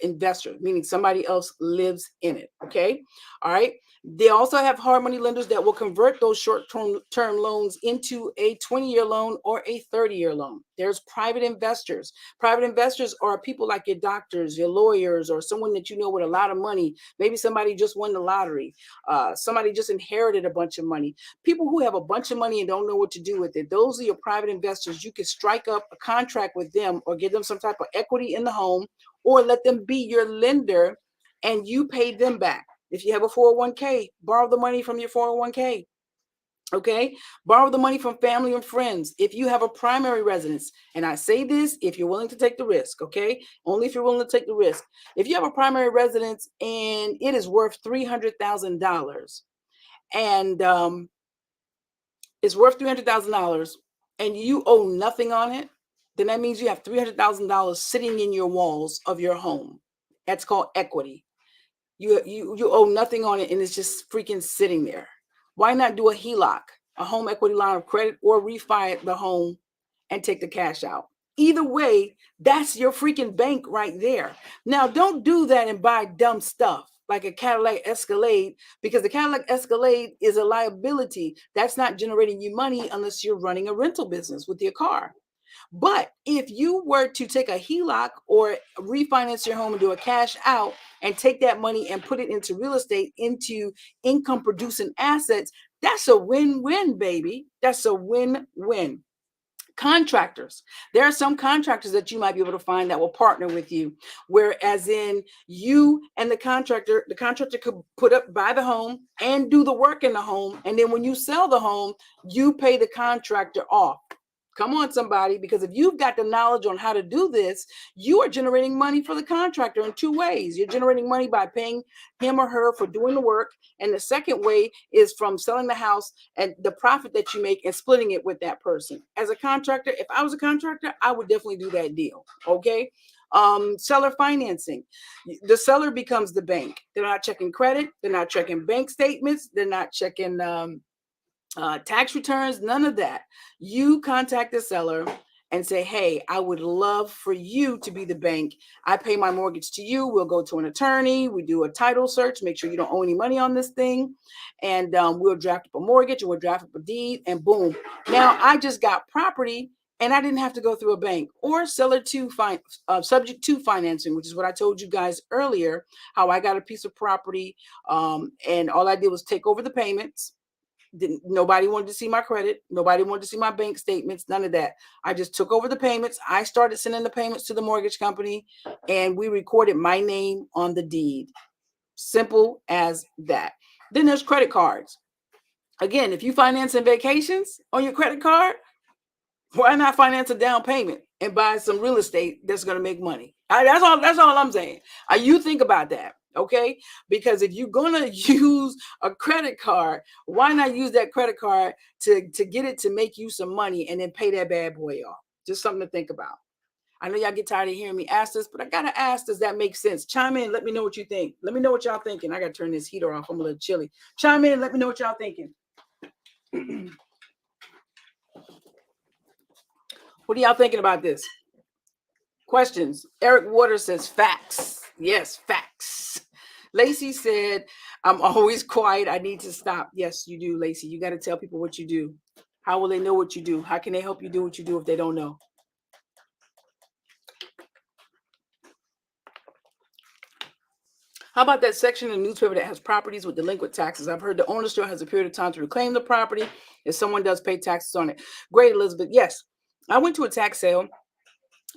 investor, meaning somebody else lives in it, okay? All right. They also have hard money lenders that will convert those short-term loans into a 20-year loan or a 30-year loan. There's private investors. Private investors are people like your doctors, your lawyers, or someone that you know with a lot of money. Maybe somebody just won the lottery. Somebody just inherited a bunch of money. People who have a bunch of money and don't know what to do with it. Those are your private investors. You can strike up a contract with them or give them some type of equity in the home, or let them be your lender and you pay them back. If you have a 401k, borrow the money from your 401k. Okay, borrow the money from family and friends. If you have a primary residence, and I say this if you're willing to take the risk, okay, only if you're willing to take the risk. If you have a primary residence and it is worth $300,000, and it's worth $300,000, and you owe nothing on it, then that means you have $300,000 sitting in your walls of your home. That's called equity. You owe nothing on it, and it's just freaking sitting there. Why not do a HELOC, a home equity line of credit, or refi the home and take the cash out? Either way, that's your freaking bank right there. Now, don't do that and buy dumb stuff like a Cadillac Escalade, because the Cadillac Escalade is a liability. That's not generating you money unless you're running a rental business with your car. But if you were to take a HELOC or refinance your home and do a cash out and take that money and put it into real estate, into income producing assets, that's a win-win, baby. That's a win-win. Contractors. There are some contractors that you might be able to find that will partner with you, whereas in you and the contractor could buy the home and do the work in the home. And then when you sell the home, you pay the contractor off. Come on, somebody, because if you've got the knowledge on how to do this, you are generating money for the contractor in 2 ways. You're generating money by paying him or her for doing the work. And the second way is from selling the house and the profit that you make and splitting it with that person. As a contractor, if I was a contractor, I would definitely do that deal. Okay. Seller financing. The seller becomes the bank. They're not checking credit. They're not checking bank statements. They're not checking tax returns, none of that. You contact the seller and say, hey, I would love for you to be the bank. I pay my mortgage to you. We'll go to an attorney. We do a title search, make sure you don't owe any money on this thing. And we'll draft up a mortgage, or we'll draft up a deed, and boom. Now I just got property and I didn't have to go through a bank or subject to financing, which is what I told you guys earlier, how I got a piece of property, and all I did was take over the payments. Nobody wanted to see my credit. Nobody wanted to see my bank statements, none of that. I just took over the payments. I started sending the payments to the mortgage company, and we recorded my name on the deed. Simple as that. Then there's credit cards. Again, if you financing vacations on your credit card, why not finance a down payment and buy some real estate that's going to make money? That's all I'm saying. You think about that, okay? Because if you're going to use a credit card, why not use that credit card to get it to make you some money and then pay that bad boy off? Just something to think about. I know y'all get tired of hearing me ask this, but I got to ask, does that make sense? Chime in. Let me know what you think. Let me know what y'all thinking. I got to turn this heater off. I'm a little chilly. Chime in. Let me know what y'all thinking. What are y'all thinking about this? Questions. Eric Waters says facts. Yes, facts. Lacey said, I'm always quiet. I need to stop. Yes, you do, Lacey. You got to tell people what you do. How will they know what you do? How can they help you do what you do if they don't know? How about that section in the newspaper that has properties with delinquent taxes? I've heard the owner still has a period of time to reclaim the property if someone does pay taxes on it. Great, Elizabeth. Yes, I went to a tax sale a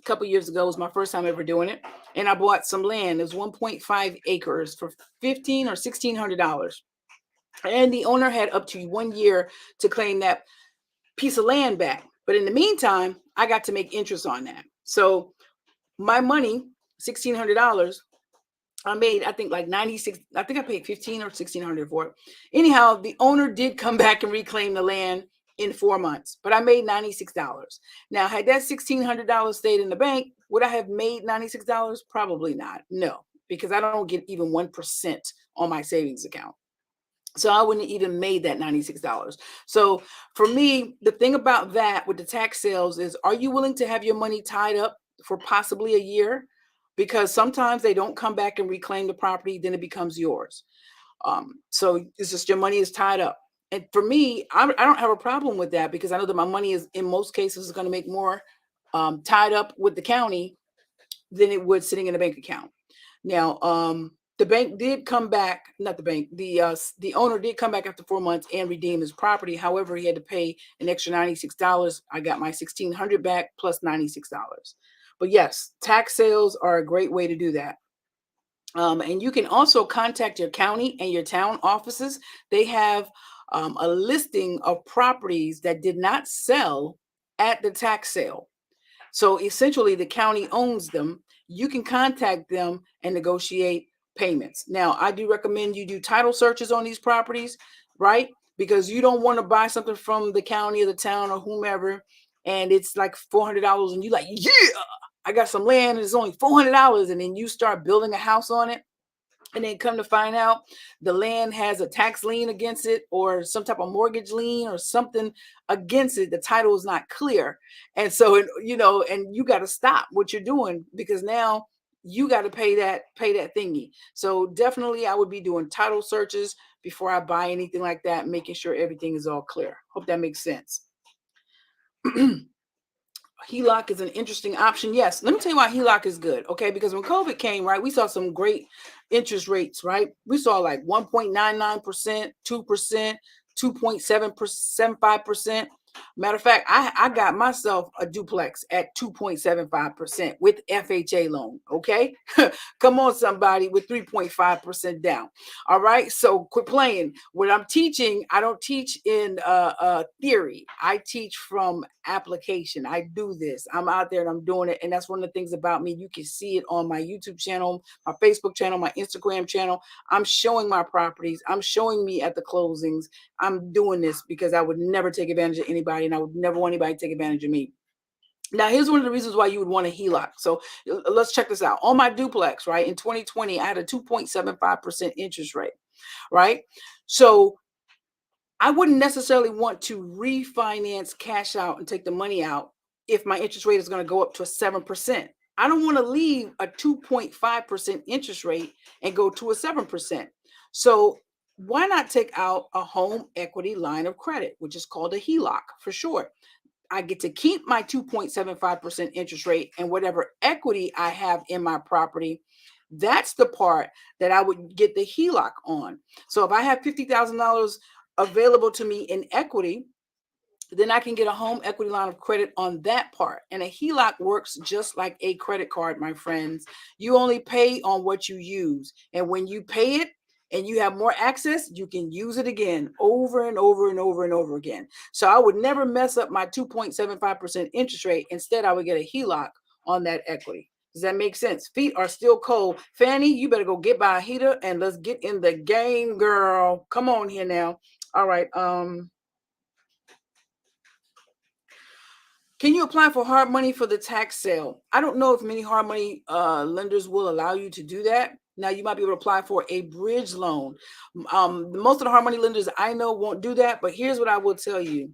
couple years ago. It was my first time ever doing it, and I bought some land. It was 1.5 acres for $1,500 or $1,600, and the owner had up to 1 year to claim that piece of land back. But in the meantime, I got to make interest on that. So my money, $1,600. I made, I think, like 96. I think I paid 15 or 1,600 for it. Anyhow, the owner did come back and reclaim the land in 4 months, but I made $96. Now, had that $1,600 stayed in the bank, would I have made $96? Probably not. No, because I don't get even 1% on my savings account. So I wouldn't even made that $96. So for me, the thing about that with the tax sales is, are you willing to have your money tied up for possibly a year? Because sometimes they don't come back and reclaim the property, then it becomes yours. So it's just your money is tied up. And for me, I don't have a problem with that, because I know that my money is, in most cases, is going to make more tied up with the county than it would sitting in a bank account. Now, the bank did come back, not the bank, the owner did come back after 4 months and redeem his property. However, he had to pay an extra $96. I got my $1,600 back plus $96. But yes, tax sales are a great way to do that. And you can also contact your county and your town offices. They have a listing of properties that did not sell at the tax sale. So essentially, the county owns them. You can contact them and negotiate payments. Now, I do recommend you do title searches on these properties, right? Because you don't want to buy something from the county or the town or whomever, and it's like $400, and you like, yeah, I got some land and it's only $400, and then you start building a house on it. And then come to find out the land has a tax lien against it, or some type of mortgage lien or something against it. The title is not clear. And so, and you got to stop what you're doing, because now you got to pay that thingy. So definitely I would be doing title searches before I buy anything like that, making sure everything is all clear. Hope that makes sense. HELOC is an interesting option. Yes, let me tell you why HELOC is good. Okay, because when COVID came, right, we saw some great interest rates, right? We saw like 1.99%, 2%, 2.775%. Matter of fact, I got myself a duplex at 2.75% with FHA loan. Okay, come on, somebody, with 3.5% down. All right, so quit playing. What I'm teaching, I don't teach in theory. I teach from application. I do this. I'm out there and I'm doing it, and that's one of the things about me. You can see it on my YouTube channel, my Facebook channel, my Instagram channel. I'm showing my properties. I'm showing me at the closings. I'm doing this because I would never take advantage of anybody, and I would never want anybody to take advantage of me. Now, here's one of the reasons why you would want a HELOC. So let's check this out. On my duplex, right, in 2020, I had a 2.75% interest rate, right? So I wouldn't necessarily want to refinance, cash out, and take the money out if my interest rate is going to go up to a 7%. I don't want to leave a 2.5% interest rate and go to a 7%. So why not take out a home equity line of credit, which is called a HELOC for short? I get to keep my 2.75% interest rate and whatever equity I have in my property. That's the part that I would get the HELOC on. So if I have $50,000 available to me in equity, then I can get a home equity line of credit on that part. And a HELOC works just like a credit card, my friends. You only pay on what you use. And when you pay it and you have more access, you can use it again over and over and over and over again. So I would never mess up my 2.75% interest rate. Instead, I would get a HELOC on that equity. Does that make sense? Feet are still cold. Fanny, you better go get by a heater and let's get in the game, girl. Come on here now. All right. Can you apply for hard money for the tax sale? I don't know if many hard money lenders will allow you to do that. Now, you might be able to apply for a bridge loan. Most of the hard money lenders I know won't do that, but here's what I will tell you.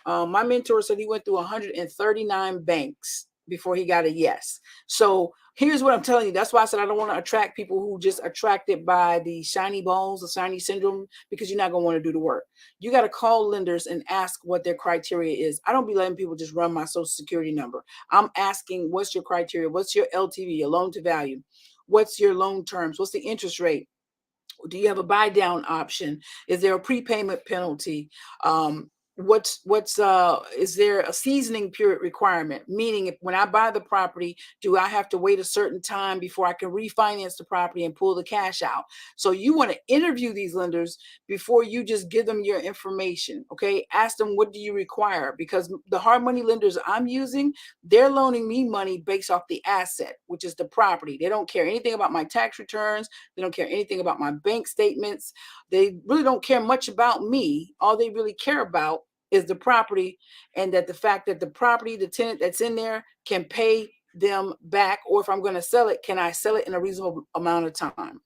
My mentor said he went through 139 banks before he got a yes. So here's what I'm telling you. That's why I said I don't want to attract people who just attracted by the shiny bones, the shiny syndrome, because you're not going to want to do the work. You got to call lenders and ask what their criteria is. I don't be letting people just run my social security number. I'm asking, what's your criteria? What's your LTV, your loan to value? What's your loan terms? What's the interest rate? Do you have a buy down option? Is there a prepayment penalty? Is there a seasoning period requirement? Meaning, if when I buy the property, do I have to wait a certain time before I can refinance the property and pull the cash out? So you want to interview these lenders before you just give them your information. Okay, ask them, what do you require? Because the hard money lenders I'm using, they're loaning me money based off the asset, which is the property. They don't care anything about my tax returns. They don't care anything about my bank statements. They really don't care much about me. All they really care about is the property, and that the fact that the property, the tenant that's in there, can pay them back, or if I'm going to sell it, can I sell it in a reasonable amount of time?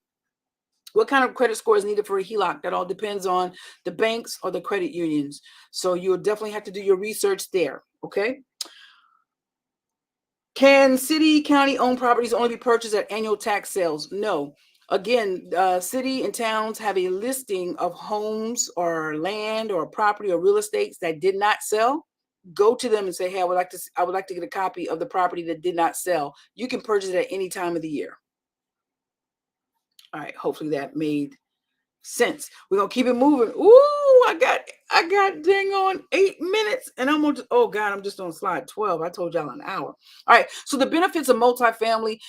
What kind of credit score is needed for a HELOC? That all depends on the banks or the credit unions. So you'll definitely have to do your research there. Okay. Can city, county owned properties only be purchased at annual tax sales? No. Again, city and towns have a listing of homes or land or property or real estates that did not sell. Go to them and say, hey, I would like to get a copy of the property that did not sell. You can purchase it at any time of the year. All right, hopefully that made sense. We're gonna keep it moving. Ooh, I got dang on 8 minutes, and I'm on. Oh God, I'm just on slide 12. I told y'all an hour. All right. So the benefits of multifamily,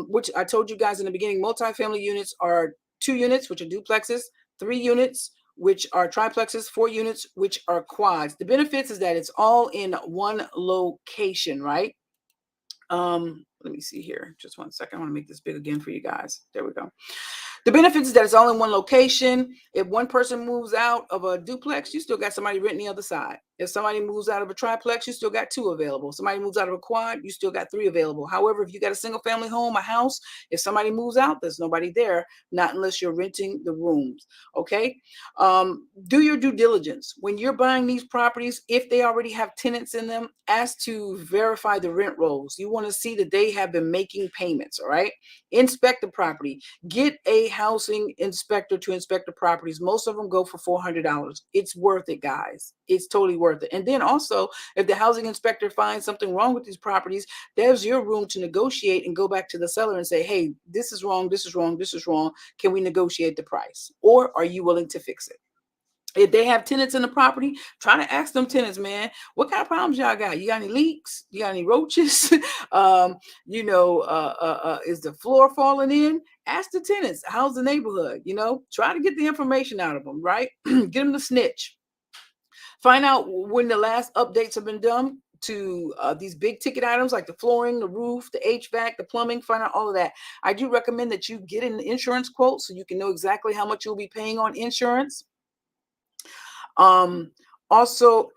which I told you guys in the beginning, multifamily units are 2 units, which are duplexes, 3 units, which are triplexes, 4 units, which are quads. The benefits is that it's all in one location, right? Let me see here. Just one second. I want to make this big again for you guys. There we go. The benefits is that it's all in one location. If one person moves out of a duplex, you still got somebody renting the other side. If somebody moves out of a triplex, you still got 2 available. Somebody moves out of a quad, you still got 3 available. However, if you got a single family home, a house, if somebody moves out, there's nobody there, not unless you're renting the rooms. Okay. Do your due diligence. When you're buying these properties, if they already have tenants in them, ask to verify the rent rolls. You want to see that they have been making payments. All right. Inspect the property. Get a housing inspector to inspect the properties. Most of them go for $400. It's worth it, guys. It's totally worth it. And then also, if the housing inspector finds something wrong with these properties, there's your room to negotiate and go back to the seller and say, hey, this is wrong, this is wrong, this is wrong. Can we negotiate the price? Or are you willing to fix it? If they have tenants in the property, try to ask them tenants, man, what kind of problems y'all got? You got any leaks? You got any roaches? Is the floor falling in? Ask the tenants, how's the neighborhood? Try to get the information out of them, right? Get them to snitch. Find out when the last updates have been done to these big ticket items like the flooring, the roof, the HVAC, the plumbing. Find out all of that. I do recommend that you get an insurance quote so you can know exactly how much you'll be paying on insurance. Also,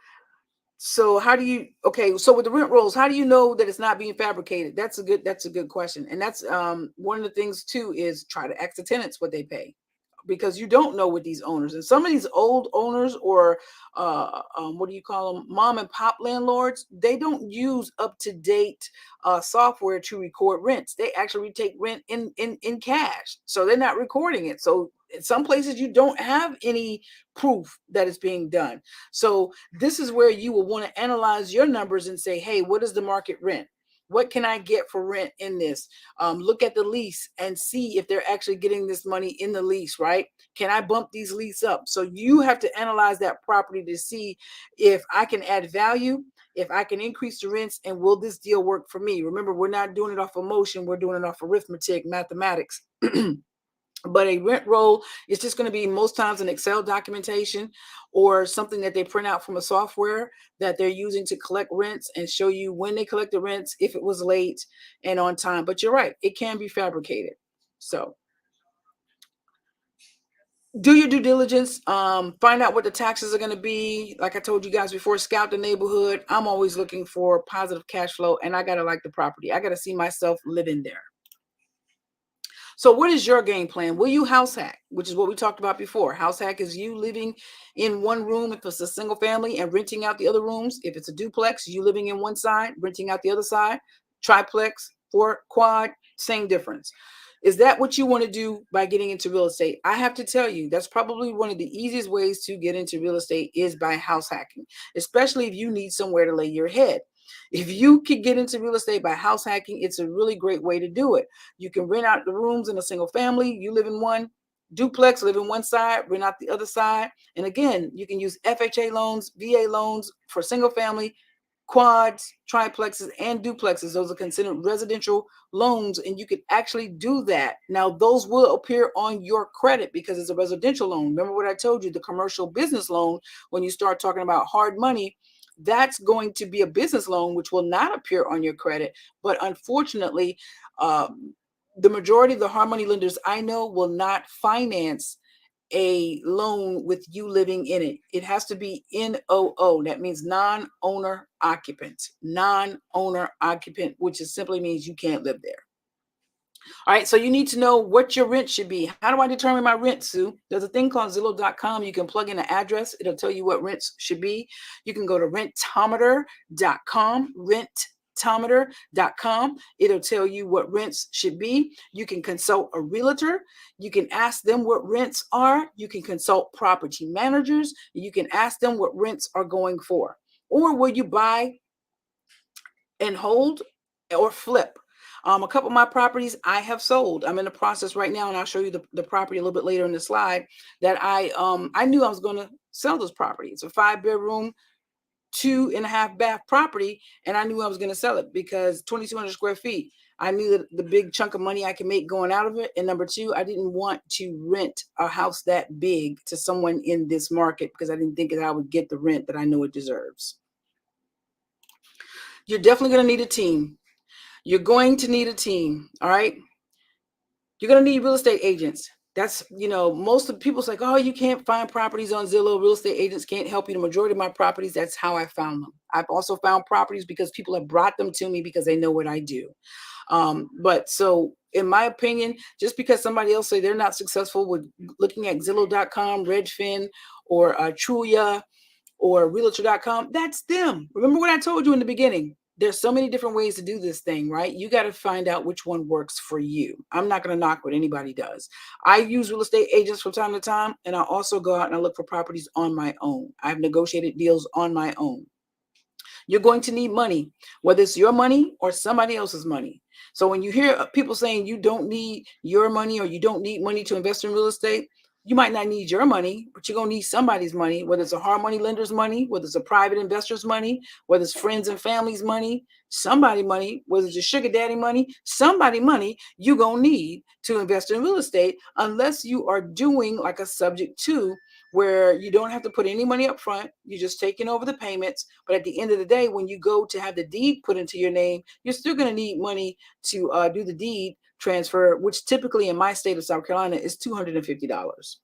so so with the rent rolls, how do you know that it's not being fabricated? That's a good question. And that's one of the things too, is try to ask the tenants what they pay, because you don't know with these owners. And some of these old owners, or what do you call them, mom and pop landlords, they don't use up-to-date software to record rents. They actually take rent in cash, so they're not recording it. So In some places you don't have any proof that it's being done. So this is where you will want to analyze your numbers and say, hey, what is the market rent? What can I get for rent in this? Look at the lease and see if they're actually getting this money in the lease, right? Can I bump these lease up? So you have to analyze that property to see if I can add value, if I can increase the rents, and will this deal work for me? Remember, we're not doing it off emotion. We're doing it off arithmetic, mathematics. But a rent roll is just going to be most times an Excel documentation or something that they print out from a software that they're using to collect rents and show you when they collect the rents, if it was late and on time. But you're right, it can be fabricated. So do your due diligence. Find out what the taxes are going to be. Like I told you guys before, scout the neighborhood. I'm always looking for positive cash flow, and I got to like the property. I got to see myself living there. So what is your game plan? Will you house hack, which is what we talked about before? House hack is you living in one room if it's a single family and renting out the other rooms. If it's a duplex, you living in one side, renting out the other side. Triplex or quad, same difference. Is that what you want to do by getting into real estate? I have to tell you, that's probably one of the easiest ways to get into real estate is by house hacking, especially if you need somewhere to lay your head. If you can get into real estate by house hacking, it's a really great way to do it. You can rent out the rooms in a single family. You live in one duplex, live in one side, rent out the other side. And again, you can use FHA loans, VA loans for single family, quads, triplexes, and duplexes. Those are considered residential loans, and you could actually do that. Now, those will appear on your credit because it's a residential loan. Remember what I told you, the commercial business loan, when you start talking about hard money, that's going to be a business loan, which will not appear on your credit. But unfortunately, the majority of the hard money lenders I know will not finance a loan with you living in it. It has to be NOO. That means non-owner occupant. Non-owner occupant, which is simply means you can't live there. All right, so you need to know what your rent should be. How do I determine my rent, Sue? There's a thing called Zillow.com. You can plug in an address. It'll tell you what rents should be. You can go to rentometer.com, rentometer.com. It'll tell you what rents should be. You can consult a realtor. You can ask them what rents are. You can consult property managers. You can ask them what rents are going for. Or will you buy and hold or flip? A couple of my properties I have sold. I'm in the process right now, and I'll show you the property a little bit later in the slide that I knew I was going to sell this property. It's a 5-bedroom, 2.5 bath property, and I knew I was going to sell it because 2,200 square feet. I knew that the big chunk of money I can make going out of it. And number two, I didn't want to rent a house that big to someone in this market because I didn't think that I would get the rent that I know it deserves. You're definitely going to need a team. You're going to need a team, all right? You're going to need real estate agents. That's, most of the people say, oh, you can't find properties on Zillow. Real estate agents can't help you. The majority of my properties, that's how I found them. I've also found properties because people have brought them to me because they know what I do. But so in my opinion, just because somebody else say they're not successful with looking at Zillow.com, Redfin, or Trulia, or realtor.com, that's them. Remember what I told you in the beginning. There's so many different ways to do this thing, right? You got to find out which one works for you. I'm not going to knock what anybody does. I use real estate agents from time to time, and I also go out and I look for properties on my own. I've negotiated deals on my own. You're going to need money, whether it's your money or somebody else's money. So when you hear people saying you don't need your money or you don't need money to invest in real estate, you might not need your money, but you're going to need somebody's money, whether it's a hard money lender's money, whether it's a private investor's money, whether it's friends and family's money, somebody money, whether it's your sugar daddy money, somebody money you're going to need to invest in real estate, unless you are doing like a subject to where you don't have to put any money up front. You're just taking over the payments. But at the end of the day, when you go to have the deed put into your name, you're still going to need money to do the deed transfer, which typically in my state of South Carolina is $250.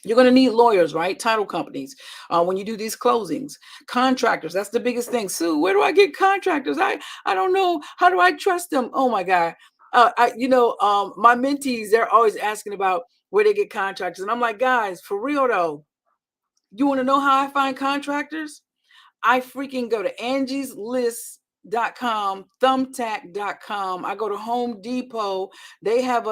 You're going to need lawyers, right? Title companies. When you do these closings, contractors, that's the biggest thing. Sue, where do I get contractors? I don't know. How do I trust them? Oh my God. My mentees, they're always asking about where they get contractors. And I'm like, guys, for real though, you want to know how I find contractors? I freaking go to Angie's List thumbtack.com. I go to Home Depot. They have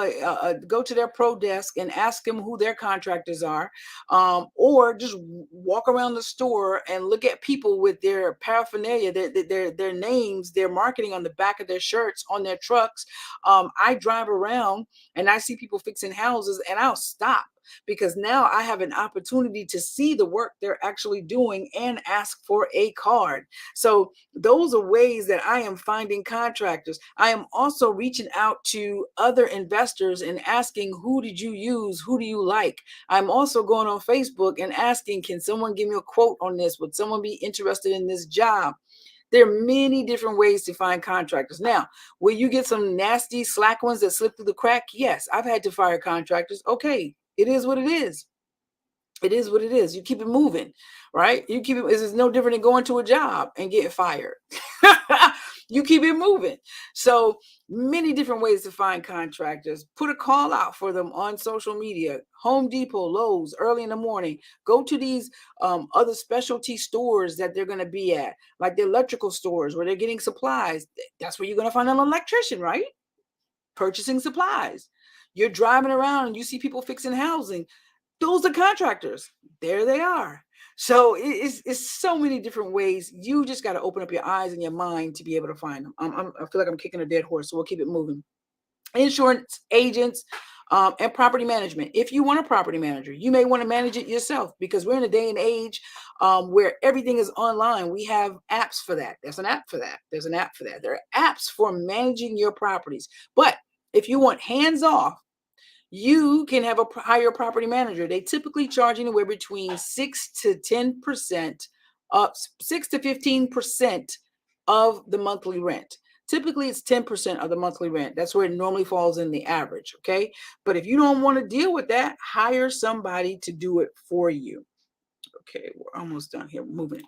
go to their pro desk and ask them who their contractors are, or just walk around the store and look at people with their paraphernalia, their names, their marketing on the back of their shirts, on their trucks. I drive around and I see people fixing houses, and I'll stop, because now I have an opportunity to see the work they're actually doing and ask for a card. So those are ways that I am finding contractors. I am also reaching out to other investors and asking, who did you use? Who do you like? I'm also going on Facebook and asking, can someone give me a quote on this? Would someone be interested in this job? There are many different ways to find contractors. Now, will you get some nasty slack ones that slip through the crack? Yes, I've had to fire contractors. Okay, it is what it is. It is what it is. You keep it moving, right? You keep it. It's no different than going to a job and getting fired. You keep it moving. So many different ways to find contractors. Put a call out for them on social media. Home Depot, Lowe's, early in the morning. Go to these other specialty stores that they're going to be at, like the electrical stores where they're getting supplies. That's where you're going to find an electrician, right? Purchasing supplies. You're driving around and you see people fixing housing. Those are contractors. There they are. So it's so many different ways. You just got to open up your eyes and your mind to be able to find them. I feel like I'm kicking a dead horse, so we'll keep it moving. Insurance agents and property management. If you want a property manager, you may want to manage it yourself, because we're in a day and age where everything is online. We have apps for that. There's an app for that. There's an app for that. There are apps for managing your properties. But if you want hands off, you can have a hire property manager. They typically charge anywhere between 6 to 10%, 6 to 15% of the monthly rent. Typically, it's 10% of the monthly rent. That's where it normally falls in the average, okay? But if you don't want to deal with that, hire somebody to do it for you. Okay, we're almost done here. Moving.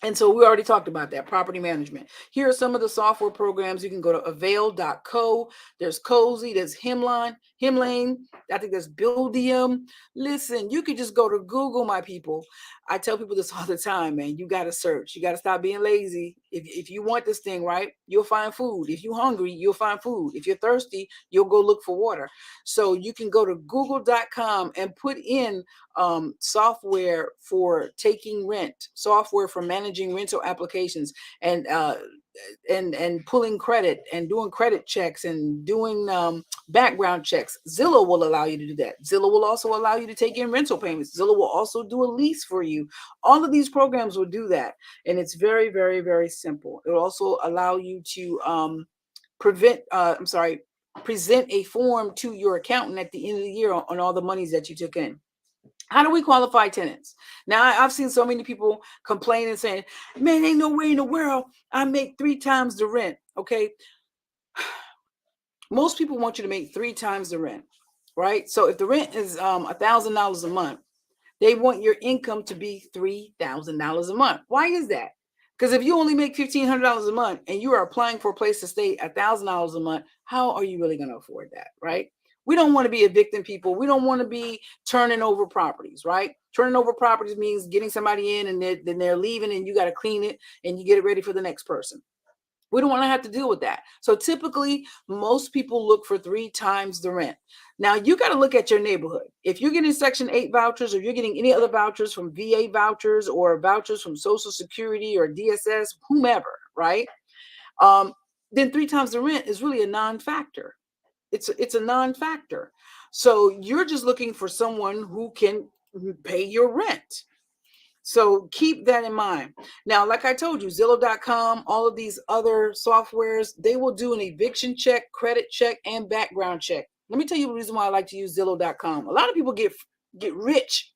And so we already talked about that, property management. Here are some of the software programs. You can go to avail.co. There's Cozy, there's Hemlane. I think there's Buildium. Listen, you could just go to Google, my people. I tell people this all the time, man. You got to search. You got to stop being lazy. If you want this thing, right, you'll find food. If you're hungry, you'll find food. If you're thirsty, you'll go look for water. So you can go to google.com and put in software for taking rent, software for managing rental applications, and pulling credit and doing credit checks and doing background checks. Zillow will allow you to do that. Zillow will also allow you to take in rental payments. Zillow will also do a lease for you. All of these programs will do that, and it's very, very, very simple. It will also allow you to present a form to your accountant at the end of the year on all the monies that you took in. How do we qualify tenants? Now, I've seen so many people complain and saying, man, ain't no way in the world I make 3 times the rent. Okay. Most people want you to make 3 times the rent, right? So if the rent is $1,000 a month, they want your income to be $3,000 a month. Why is that? Because if you only make $1,500 a month and you are applying for a place to stay $1,000 a month, how are you really going to afford that, right? We don't want to be evicting people. We don't want to be turning over properties, right? Turning over properties means getting somebody in and then they're leaving and you got to clean it and you get it ready for the next person. We don't want to have to deal with that. So typically, most people look for 3 times the rent. Now, you got to look at your neighborhood. If you're getting Section 8 vouchers, or you're getting any other vouchers from VA vouchers or vouchers from Social Security or DSS, whomever, right? Then 3 times the rent is really a non-factor. It's a non-factor. So you're just looking for someone who can pay your rent. So keep that in mind. Now, like I told you, Zillow.com, all of these other softwares, they will do an eviction check, credit check, and background check. Let me tell you the reason why I like to use Zillow.com. A lot of people get rich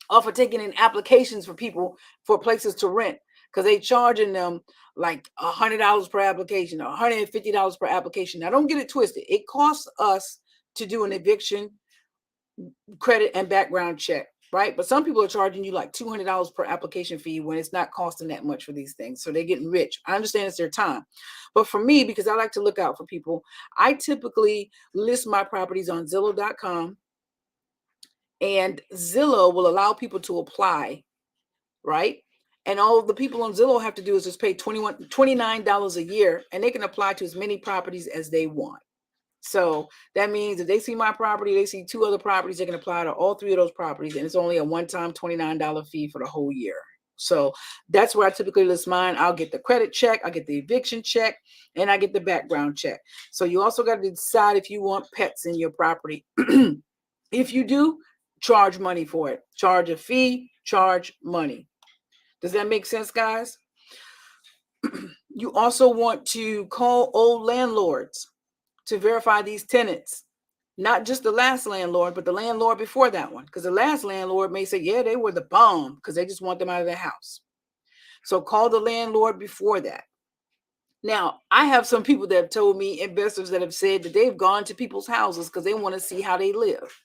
off of taking in applications for people for places to rent, because they charging them like $100 per application or $150 per application. Now, don't get it twisted. It costs us to do an eviction, credit, and background check, right? But some people are charging you like $200 per application fee when it's not costing that much for these things. So they're getting rich. I understand it's their time. But for me, because I like to look out for people, I typically list my properties on Zillow.com, and Zillow will allow people to apply, right? And all the people on Zillow have to do is just pay $29 a year, and they can apply to as many properties as they want. So that means if they see my property, they see 2 other properties, they can apply to all 3 of those properties, and it's only a one-time $29 fee for the whole year. So that's where I typically list mine. I'll get the credit check, I get the eviction check, and I get the background check. So you also got to decide if you want pets in your property. If you do, charge money for it. Charge a fee, charge money. Does that make sense, guys? You also want to call old landlords to verify these tenants. Not just the last landlord, but the landlord before that one. Because the last landlord may say, yeah, they were the bomb because they just want them out of their house. So call the landlord before that. Now, I have some people that have told me, investors that have said that they've gone to people's houses because they want to see how they live.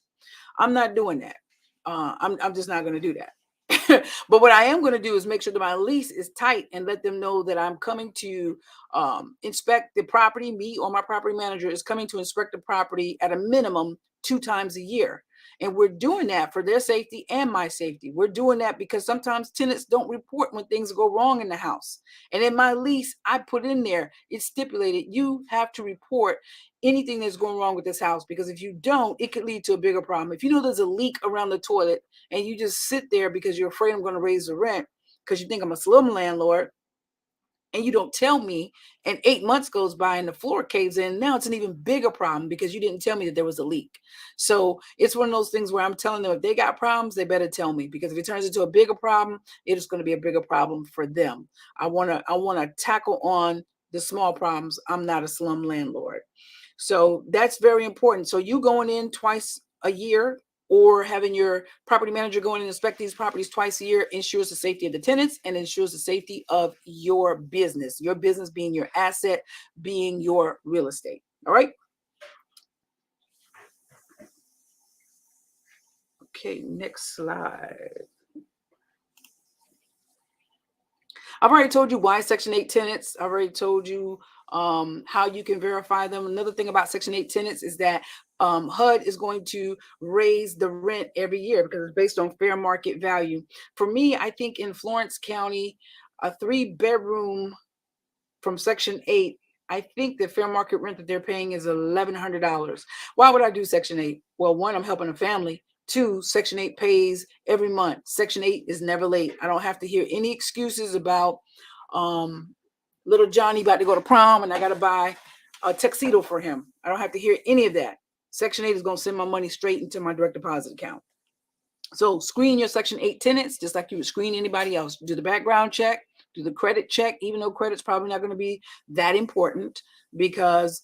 I'm not doing that. I'm just not going to do that. But what I am going to do is make sure that my lease is tight and let them know that I'm coming to inspect the property. Me or my property manager is coming to inspect the property at a minimum 2 times a year. And we're doing that for their safety and my safety. We're doing that because sometimes tenants don't report when things go wrong in the house. And in my lease, I put in there, it's stipulated you have to report anything that's going wrong with this house, because if you don't, it could lead to a bigger problem. If you know there's a leak around the toilet and you just sit there because you're afraid I'm going to raise the rent because you think I'm a slum landlord, and you don't tell me, and 8 months goes by and the floor caves in, now it's an even bigger problem because you didn't tell me that there was a leak. So it's one of those things where I'm telling them if they got problems, they better tell me, because if it turns into a bigger problem, it is going to be a bigger problem for them. I want to tackle on the small problems. I'm not a slum landlord. So that's very important. So you going in twice a year or having your property manager go in and inspect these properties twice a year ensures the safety of the tenants and ensures the safety of your business being your asset, being your real estate. All right. Okay, next slide. I've already told you why Section 8 tenants. I've already told you how you can verify them. Another thing about Section 8 tenants is that HUD is going to raise the rent every year because it's based on fair market value. For me, I think in Florence County, a 3-bedroom from Section 8, I think the fair market rent that they're paying is $1,100. Why would I do Section 8? Well, one, I'm helping a family. 2, Section 8 pays every month. Section 8 is never late. I don't have to hear any excuses about little Johnny about to go to prom and I got to buy a tuxedo for him. I don't have to hear any of that. Section 8 is going to send my money straight into my direct deposit account. So screen your Section 8 tenants just like you would screen anybody else. Do the background check, do the credit check, even though credit's probably not going to be that important because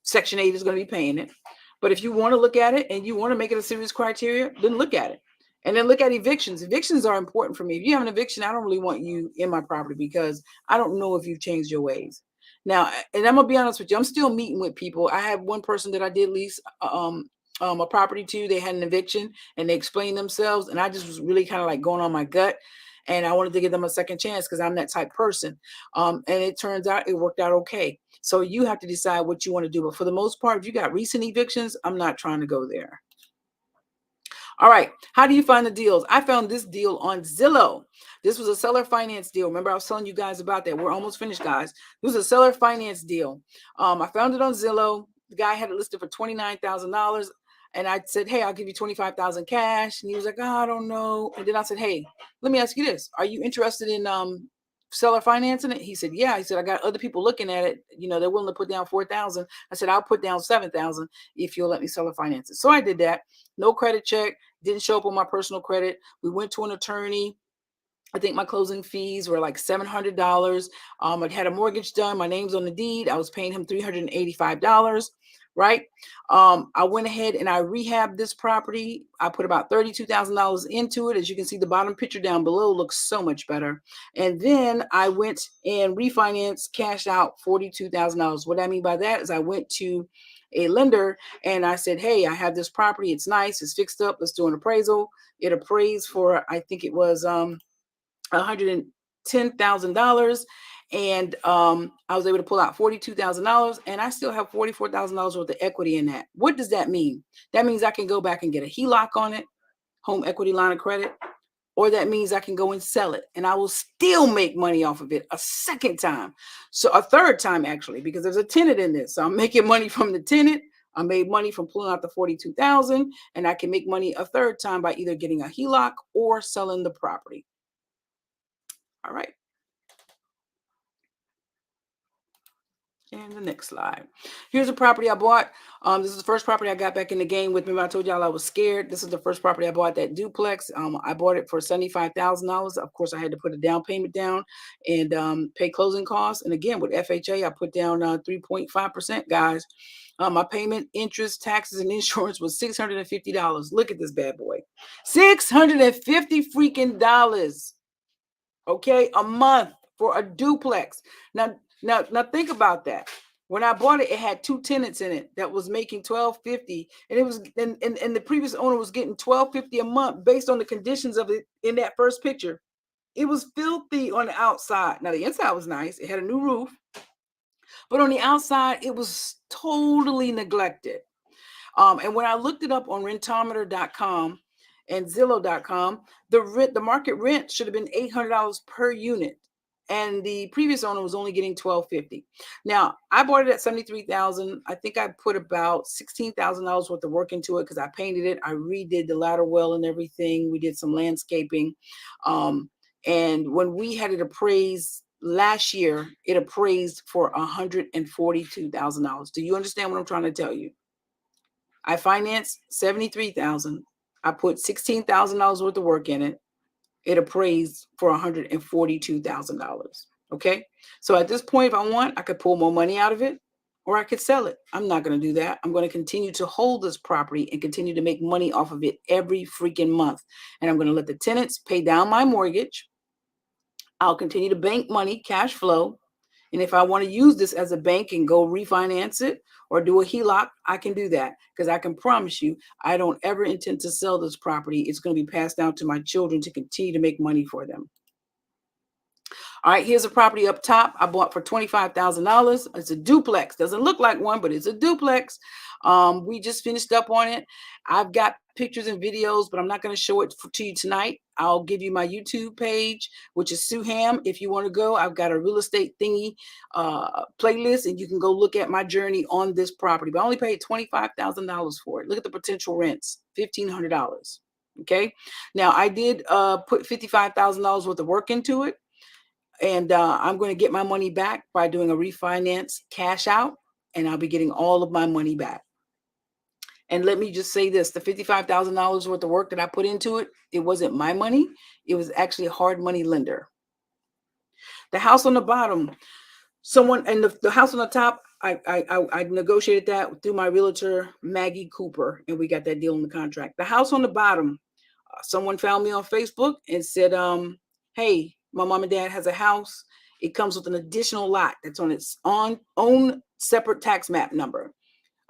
Section 8 is going to be paying it. But if you want to look at it and you want to make it a serious criteria, then look at it. And then look at evictions. Evictions are important for me. If you have an eviction, I don't really want you in my property because I don't know if you've changed your ways. Now, and I'm going to be honest with you, I'm still meeting with people. I have one person that I did lease a property to. They had an eviction and they explained themselves. And I just was really kind of like going on my gut. And I wanted to give them a second chance because I'm that type person. And it turns out it worked out okay. So you have to decide what you want to do. But for the most part, if you got recent evictions, I'm not trying to go there. All right. How do you find the deals? I found this deal on Zillow. This was a seller finance deal. Remember, I was telling you guys about that. We're almost finished, guys. It was a seller finance deal. I found it on Zillow. The guy had it listed for $29,000. And I said, hey, I'll give you $25,000 cash. And he was like, oh, I don't know. And then I said, hey, let me ask you this. Are you interested in seller financing it? He said, yeah. He said, I got other people looking at it. You know, they're willing to put down $4,000. I said, I'll put down $7,000 if you'll let me seller finance it. So I did that. No credit check. Didn't show up on my personal credit. We went to an attorney. I think my closing fees were like $700. I had a mortgage done. My name's on the deed. I was paying him $385. Right. I went ahead and I rehabbed this property. I put about $32,000 into it. As you can see, the bottom picture down below looks so much better. And then I went and refinanced, cashed out $42,000. What I mean by that is I went to a lender and I said, hey, I have this property. It's nice. It's fixed up. Let's do an appraisal. It appraised for, I think it was $110,000. And I was able to pull out $42,000 and I still have $44,000 worth of equity in that. What does that mean? That means I can go back and get a HELOC on it, home equity line of credit, or that means I can go and sell it and I will still make money off of it a second time. So a third time, actually, because there's a tenant in this. So I'm making money from the tenant. I made money from pulling out the 42,000, and I can make money a third time by either getting a HELOC or selling the property. All right. And the next slide. Here's a property I bought. This is the first property I got back in the game with. Remember, I told y'all I was scared. This is the first property I bought, that duplex. I bought it for $75,000. Of course, I had to put a down payment down and pay closing costs. And again, with FHA, I put down 3.5%, guys. My payment, interest, taxes, and insurance was $650. Look at this bad boy. $650 freaking dollars. Okay, a month for a duplex. Now think about that. When I bought it, it had 2 tenants in it that was making $1,250, and it was and the previous owner was getting $1,250 a month based on the conditions of it in that first picture. It was filthy on the outside. Now the inside was nice. It had a new roof, but on the outside, it was totally neglected. And when I looked it up on rentometer.com and Zillow.com, the market rent should have been $800 per unit, and the previous owner was only getting $1,250. Now I bought it at $73,000. I think I put about $16,000 worth of work into it because I painted it, I redid the ladder well and everything. We did some landscaping, and when we had it appraised last year, it appraised for $142,000. Do you understand what I'm trying to tell you? I financed $73,000. I put $16,000 worth of work in it. It appraised for $142,000. Okay. So at this point, if I want, I could pull more money out of it or I could sell it. I'm not going to do that. I'm going to continue to hold this property and continue to make money off of it every freaking month. And I'm going to let the tenants pay down my mortgage. I'll continue to bank money, cash flow. And if I want to use this as a bank and go refinance it or do a HELOC, I can do that, because I can promise you, I don't ever intend to sell this property. It's going to be passed down to my children to continue to make money for them. All right, here's a property up top I bought for $25,000. It's a duplex. Doesn't look like one, but it's a duplex. We just finished up on it. I've got pictures and videos, but I'm not going to show it to you tonight. I'll give you my YouTube page, which is Suham. If you want to go, I've got a real estate thingy playlist, and you can go look at my journey on this property. But I only paid $25,000 for it. Look at the potential rents, $1,500. Okay. Now I did put $55,000 worth of work into it. And I'm going to get my money back by doing a refinance cash out, and I'll be getting all of my money back. And let me just say this, the $55,000 worth of work that I put into it, it wasn't my money. It was actually a hard money lender. The house on the bottom, someone, and the house on the top, I negotiated that through my realtor, Maggie Cooper, and we got that deal in the contract. The house on the bottom, someone found me on Facebook and said, hey, my mom and dad has a house. It comes with an additional lot that's on its own separate tax map number.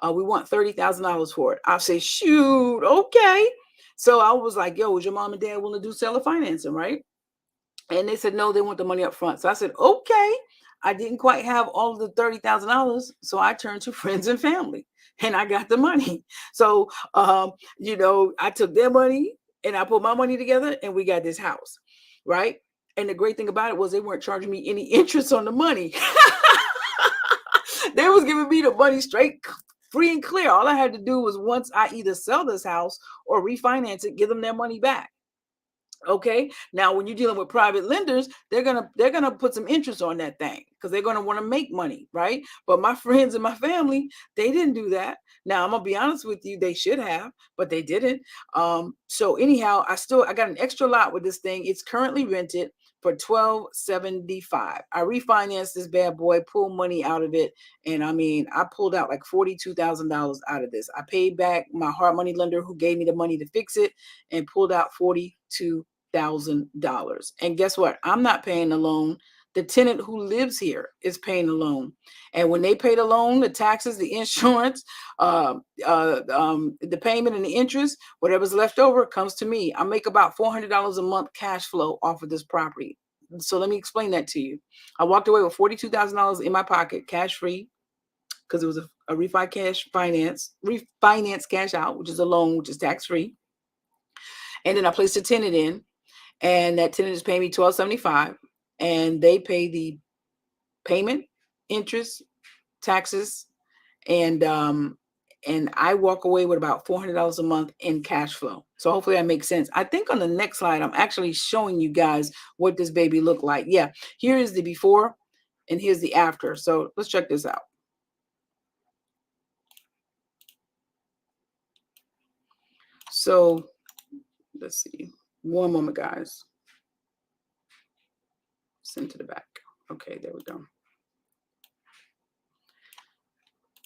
We want $30,000 for it. I say, shoot, okay. So I was like, yo, is your mom and dad willing to do seller financing, right? And they said, no, they want the money up front. So I said, okay. I didn't quite have all of the $30,000. So I turned to friends and family and I got the money. So, I took their money and I put my money together and we got this house, right? And the great thing about it was they weren't charging me any interest on the money. They was giving me the money straight, free and clear. All I had to do was, once I either sell this house or refinance it, give them their money back. Okay. Now, when you're dealing with private lenders, they're gonna put some interest on that thing because they're gonna want to make money, right? But my friends and my family, they didn't do that. Now, I'm gonna be honest with you, they should have, but they didn't. So anyhow, I got an extra lot with this thing. It's currently rented for $1,275. I refinanced this bad boy, pulled money out of it, and I pulled out like $42,000 out of this. I paid back my hard money lender who gave me the money to fix it, and pulled out $42,000. And guess what? I'm not paying the loan. The tenant who lives here is paying the loan. And when they pay the loan, the taxes, the insurance, the payment and the interest, whatever's left over comes to me. I make about $400 a month cash flow off of this property. So let me explain that to you. I walked away with $42,000 in my pocket, cash free, because it was a refinance cash out, which is a loan, which is tax free. And then I placed a tenant in. and that tenant is paying me $1,275, and they pay the payment, interest, taxes, and I walk away with about $400 a month in cash flow. So hopefully that makes sense. I think on the next slide, I'm actually showing you guys what this baby looked like. Yeah, here is the before and here's the after. So let's check this out. So let's see. One moment, guys. Send to the back. Okay, there we go.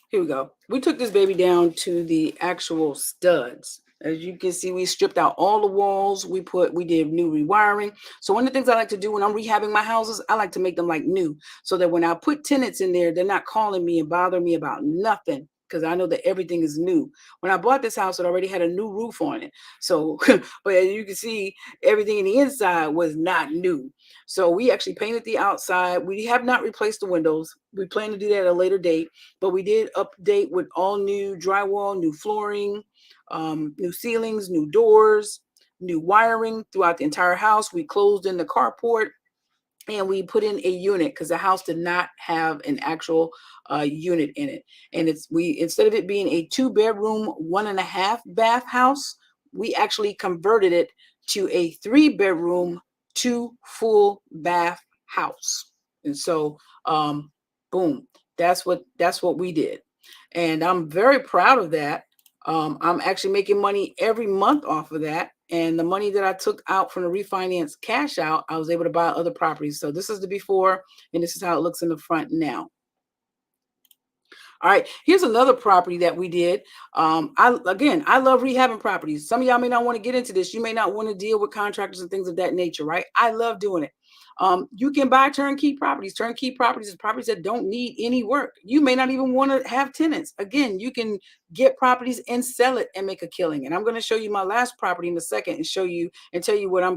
Here we go. We took this baby down to the actual studs. As you can see, we stripped out all the walls. We did new rewiring. So one of the things I like to do when I'm rehabbing my houses, I like to make them like new, so that when I put tenants in there, they're not calling me and bothering me about nothing, because I know that everything is new. When I bought this house, it already had a new roof on it. So, but as you can see, everything in the inside was not new. So we actually painted the outside. We have not replaced the windows. We plan to do that at a later date, but we did update with all new drywall, new flooring, new ceilings, new doors, new wiring throughout the entire house. We closed in the carport, and we put in a unit because the house did not have an actual unit in it. And instead of it being a 2-bedroom, 1.5-bath house, we actually converted it to a 3-bedroom, 2 full-bath house. And so, boom, that's what we did. And I'm very proud of that. I'm actually making money every month off of that. And the money that I took out from the refinance cash out, I was able to buy other properties. So this is the before, and this is how it looks in the front now. All right, here's another property that we did. I love rehabbing properties. Some of y'all may not want to get into this. You may not want to deal with contractors and things of that nature, right? I love doing it. You can buy turnkey properties. Turnkey properties is properties that don't need any work. You may not even want to have tenants. Again, you can get properties and sell it and make a killing. And I'm going to show you my last property in a second and show you and tell you what I'm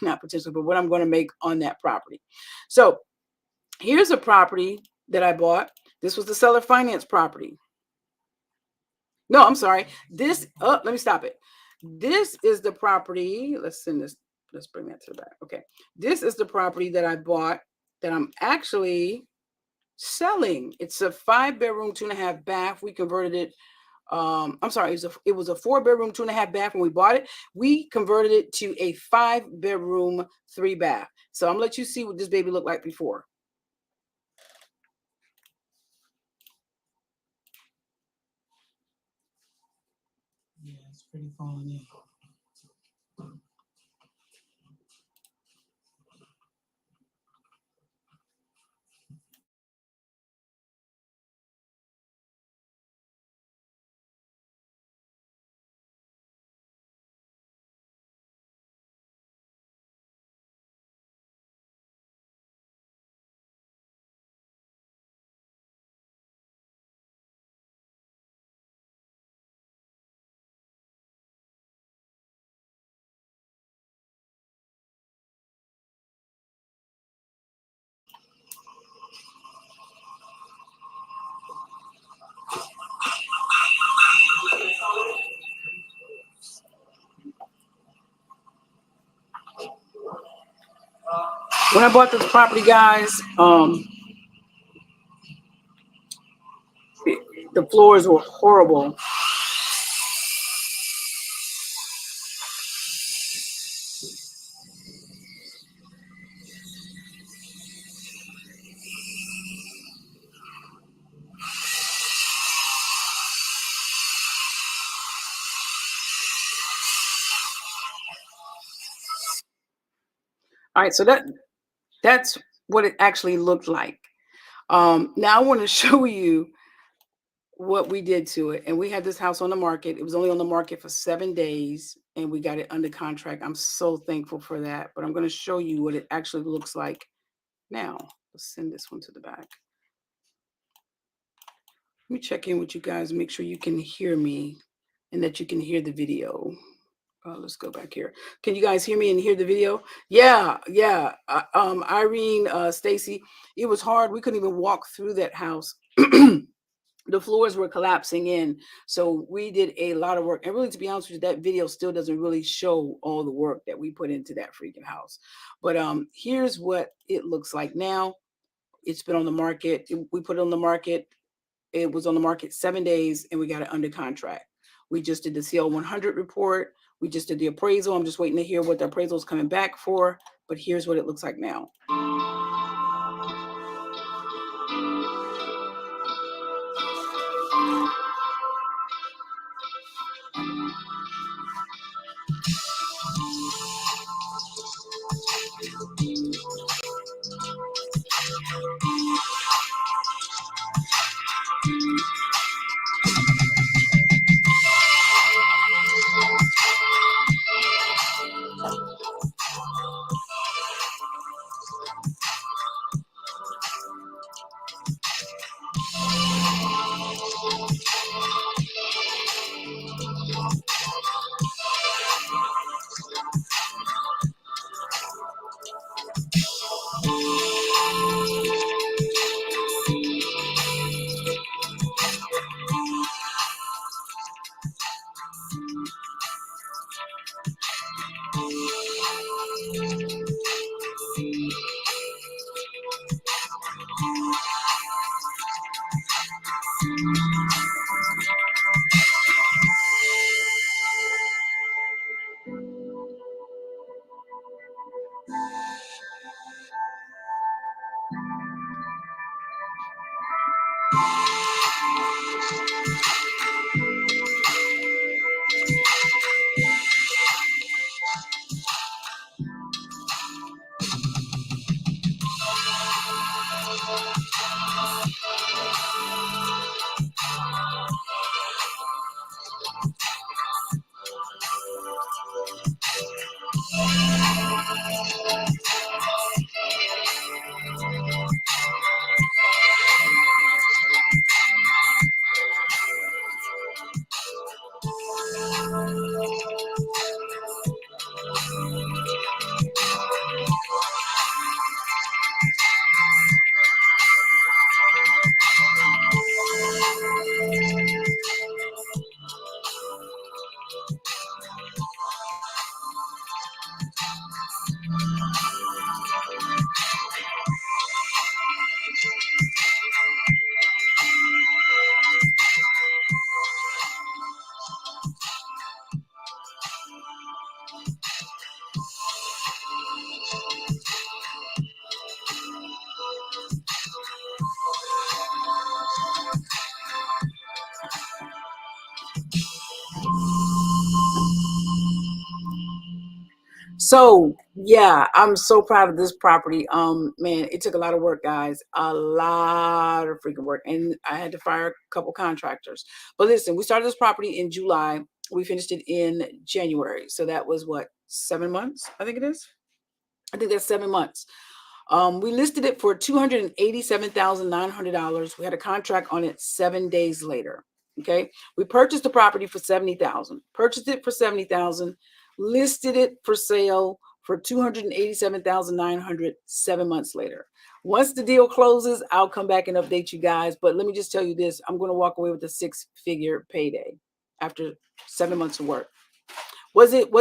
not potentially, but what I'm going to make on that property. So here's a property that I bought. This was the seller finance property. No, I'm sorry. Let me stop it. This is the property. Let's bring that to the back. Okay. This is the property that I bought that I'm actually selling. It's a 5-bedroom, 2.5-bath. We converted it. I'm sorry. It was a 4-bedroom, 2.5-bath when we bought it. We converted it to a 5-bedroom, 3-bath. So I'm gonna let you see what this baby looked like before. Yeah, it's pretty falling in. When I bought this property, guys, the floors were horrible. All right, so that's what it actually looked like. Now I want to show you what we did to it. And we had this house on the market. It was only on the market for 7 days, and we got it under contract. I'm so thankful for that. But I'm going to show you what it actually looks like now. Let's send this one to the back. Let me check in with you guys, make sure you can hear me and that you can hear the video. Let's go back here. Can you guys hear me and hear the video? Yeah. Irene, Stacy, it was hard. We couldn't even walk through that house. the floors were collapsing in. So we did a lot of work. And really, to be honest with you, that video still doesn't really show all the work that we put into that freaking house. But here's what it looks like now. It's been on the market. We put it on the market. It was on the market 7 days, and we got it under contract. We just did the CL 100 report. We just did the appraisal. I'm just waiting to hear what the appraisal is coming back for. But here's what it looks like now. So yeah, I'm so proud of this property. Man, it took a lot of work, guys. A lot of freaking work. And I had to fire a couple contractors. But listen, we started this property in July. We finished it in January. So that was what, 7 months? I think it is. I think that's 7 months. We listed it for $287,900. We had a contract on it 7 days later. Okay. We purchased the property for $70,000, purchased it for $70,000, listed it for sale for $287,900 7 months later. Once the deal closes, I'll come back and update you guys. But let me just tell you this, I'm going to walk away with a 6-figure payday after 7 months of work. Was it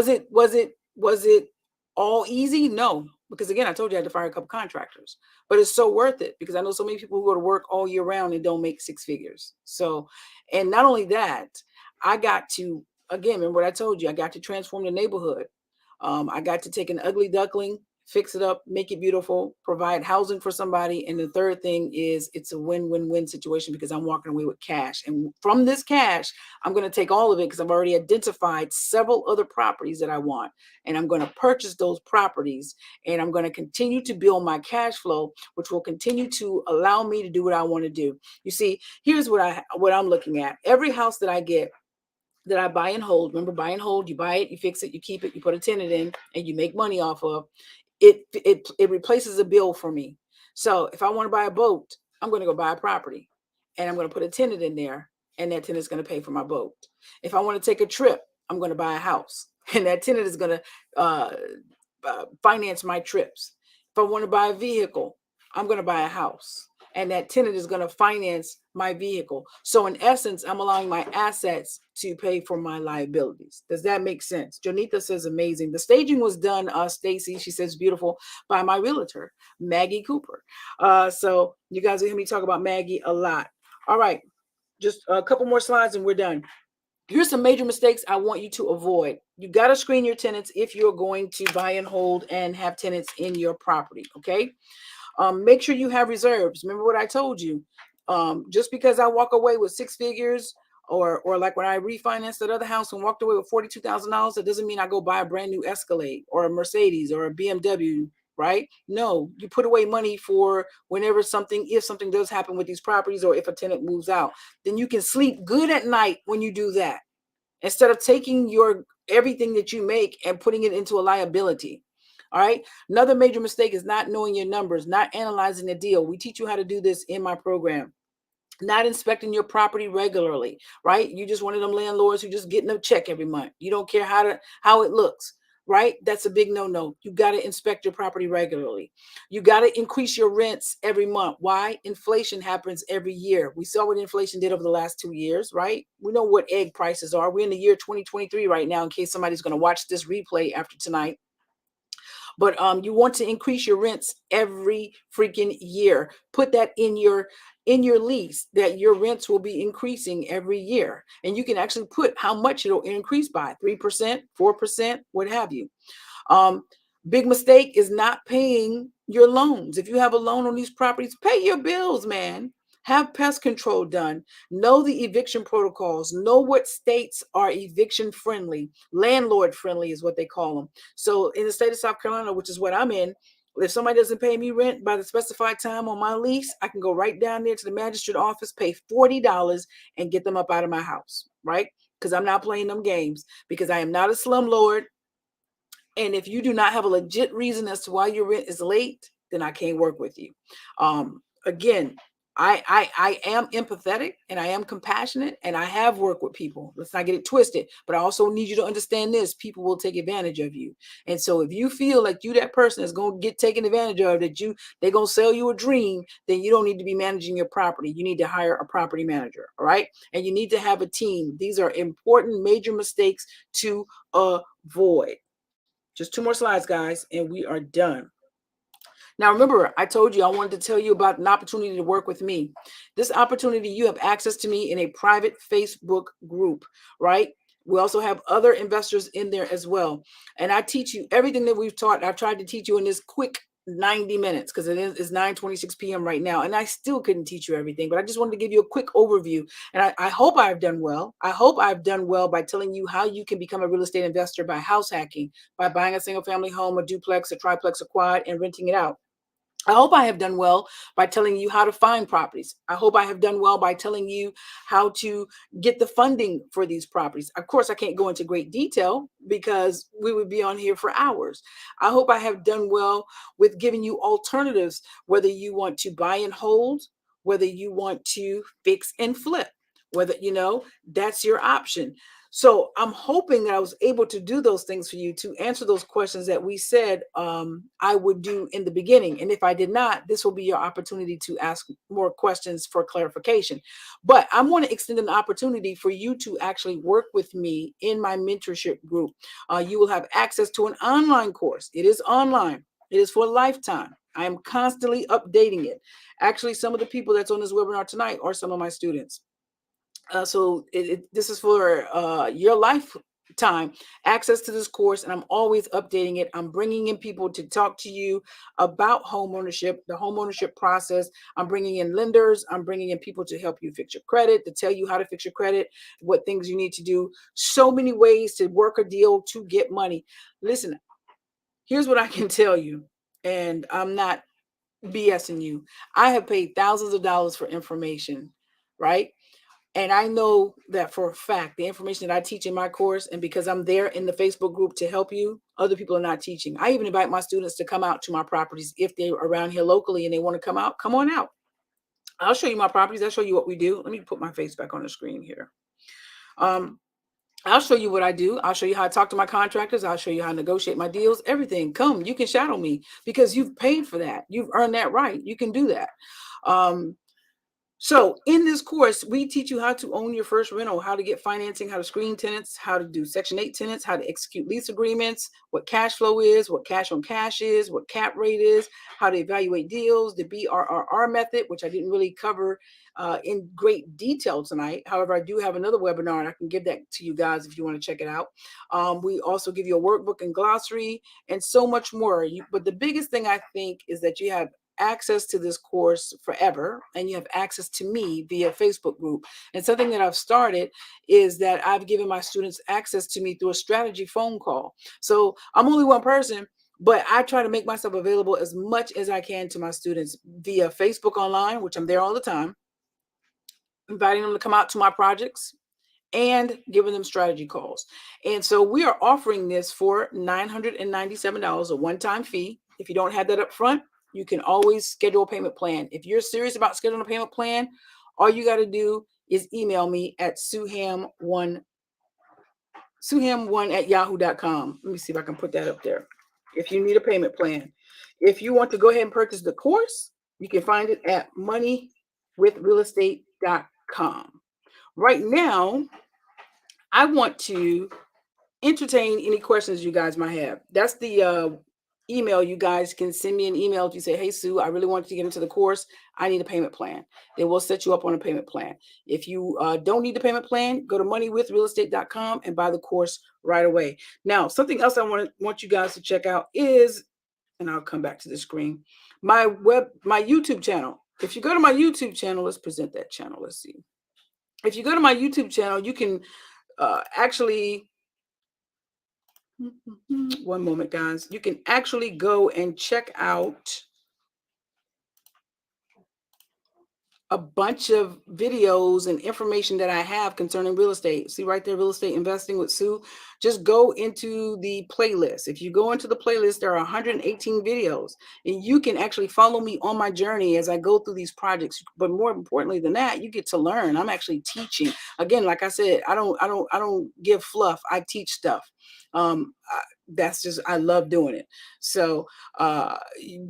all easy? No, because again, I told you I had to fire a couple contractors, but it's so worth it because I know so many people who go to work all year round and don't make 6 figures. So, and not only that, I got to, again, remember what I told you, I got to transform the neighborhood. I got to take an ugly duckling, fix it up, make it beautiful, provide housing for somebody. And the third thing is it's a win-win-win situation because I'm walking away with cash. And from this cash, I'm going to take all of it because I've already identified several other properties that I want. And I'm going to purchase those properties and I'm going to continue to build my cash flow, which will continue to allow me to do what I want to do. You see, here's what I'm looking at. Every house that I get, that I buy and hold. Remember, buy and hold. You buy it, you fix it, you keep it, you put a tenant in, and you make money off of it. It replaces a bill for me. So if I want to buy a boat, I'm going to go buy a property, and I'm going to put a tenant in there, and that tenant is going to pay for my boat. If I want to take a trip, I'm going to buy a house, and that tenant is going to finance my trips. If I want to buy a vehicle, I'm going to buy a house. and that tenant is going to finance my vehicle. So in essence, I'm allowing my assets to pay for my liabilities. Does that make sense? Jonitha says amazing. The staging was done, Stacy, she says beautiful, by my realtor, Maggie Cooper. So you guys will hear me talk about Maggie a lot. All right, just a couple more slides and we're done. Here's some major mistakes I want you to avoid. You got to screen your tenants if you're going to buy and hold and have tenants in your property, okay? Make sure you have reserves. Remember what I told you. Just because I walk away with six figures, or like when I refinanced that other house and walked away with $42,000, that doesn't mean I go buy a brand new Escalade or a Mercedes or a BMW, right? No, you put away money for whenever if something does happen with these properties, or if a tenant moves out, then you can sleep good at night when you do that, instead of taking your everything that you make and putting it into a liability. All right. Another major mistake is not knowing your numbers, not analyzing the deal. We teach you how to do this in my program. Not inspecting your property regularly, right? You just one of them landlords who just getting a check every month. You don't care how it looks, right? That's a big no-no. You got to inspect your property regularly. You got to increase your rents every month. Why? Inflation happens every year. We saw what inflation did over the last 2 years, right? We know what egg prices are. We're in the year 2023 right now, in case somebody's going to watch this replay after tonight. But you want to increase your rents every freaking year. Put that in your lease, that your rents will be increasing every year. And you can actually put how much it'll increase by, 3%, 4%, what have you. Big mistake is not paying your loans. If you have a loan on these properties, pay your bills, man. Have pest control done. Know the eviction protocols. Know what states are eviction friendly. Landlord friendly is what they call them. So in the state of South Carolina, which is what I'm in, if somebody doesn't pay me rent by the specified time on my lease, I can go right down there to the magistrate office, pay $40 and get them up out of my house, right? Because I'm not playing them games, because I am not a slumlord. And if you do not have a legit reason as to why your rent is late, then I can't work with you. Again, I am empathetic and I am compassionate and I have worked with people. Let's not get it twisted. But I also need you to understand this: people will take advantage of you. And so if you feel like you that person is going to get taken advantage of, they're going to sell you a dream, then you don't need to be managing your property. You need to hire a property manager. All right. And you need to have a team. These are important major mistakes to avoid. Just 2 more slides, guys, and we are done. Now, remember, I told you I wanted to tell you about an opportunity to work with me. This opportunity, you have access to me in a private Facebook group, right? We also have other investors in there as well. And I teach you everything that we've taught. I've tried to teach you in this quick 90 minutes, because it's 9:26 p.m. right now, and I still couldn't teach you everything, but I just wanted to give you a quick overview. And I hope I've done well. I hope I've done well by telling you how you can become a real estate investor by house hacking, by buying a single family home, a duplex, a triplex, a quad, and renting it out. I hope I have done well by telling you how to find properties. I hope I have done well by telling you how to get the funding for these properties. Of course, I can't go into great detail because we would be on here for hours. I hope I have done well with giving you alternatives, whether you want to buy and hold, whether you want to fix and flip, whether, that's your option. So I'm hoping that I was able to do those things for you, to answer those questions that we said I would do in the beginning. And if I did not, this will be your opportunity to ask more questions for clarification. But I want to extend an opportunity for you to actually work with me in my mentorship group. You will have access to an online course. It is online. It is for a lifetime. I am constantly updating it. Actually, some of the people that's on this webinar tonight are some of my students. So this is for your lifetime access to this course, and I'm always updating it. I'm bringing in people to talk to you about home ownership, the home ownership process. I'm bringing in lenders. I'm bringing in people to help you fix your credit, to tell you how to fix your credit, what things you need to do. So many ways to work a deal to get money. Listen, here's what I can tell you, and I'm not BSing you. I have paid thousands of dollars for information, right? And I know that for a fact, the information that I teach in my course, and because I'm there in the Facebook group to help you, other people are not teaching. I even invite my students to come out to my properties. If they're around here locally and they want to come out, come on out. I'll show you my properties. I'll show you what we do. Let me put my face back on the screen here. I'll show you what I do. I'll show you how I talk to my contractors. I'll show you how I negotiate my deals, everything. Come, you can shadow me because you've paid for that. You've earned that right. You can do that. So in this course, we teach you how to own your first rental, how to get financing, how to screen tenants, how to do Section 8 tenants, how to execute lease agreements, what cash flow is, what cash on cash is, what cap rate is, how to evaluate deals, the BRRR method, which I didn't really cover in great detail tonight. However, I do have another webinar and I can give that to you guys if you want to check it out. We also give you a workbook and glossary and so much more. But the biggest thing I think is that you have access to this course forever, and you have access to me via Facebook group. And something that I've started is that I've given my students access to me through a strategy phone call. So I'm only one person, but I try to make myself available as much as I can to my students via Facebook online, which I'm there all the time, inviting them to come out to my projects and giving them strategy calls. And so we are offering this for $997, a one-time fee. If you don't have that up front, you can always schedule a payment plan. If you're serious about scheduling a payment plan, all you got to do is email me at suham1@yahoo.com. Let me see if I can put that up there. If you need a payment plan. If you want to go ahead and purchase the course, you can find it at moneywithrealestate.com. Right now, I want to entertain any questions you guys might have. That's the email. You guys can send me an email if you say, hey, Sue, I really want to get into the course. I need a payment plan. They will set you up on a payment plan. If you don't need the payment plan, go to moneywithrealestate.com and buy the course right away. Now, something else I want you guys to check out is, and I'll come back to the screen, my YouTube channel. If you go to my YouTube channel, let's present that channel. Let's see. If you go to my YouTube channel, you can actually, one moment, guys. You can actually go and check out a bunch of videos and information that I have concerning real estate. See right there, Real Estate Investing with Sue. Just go into the playlist. If you go into the playlist, there are 118 videos, and you can actually follow me on my journey as I go through these projects. But more importantly than that, you get to learn. I'm actually teaching. Again, like I said, I don't give fluff. I teach stuff. That's just, I love doing it. So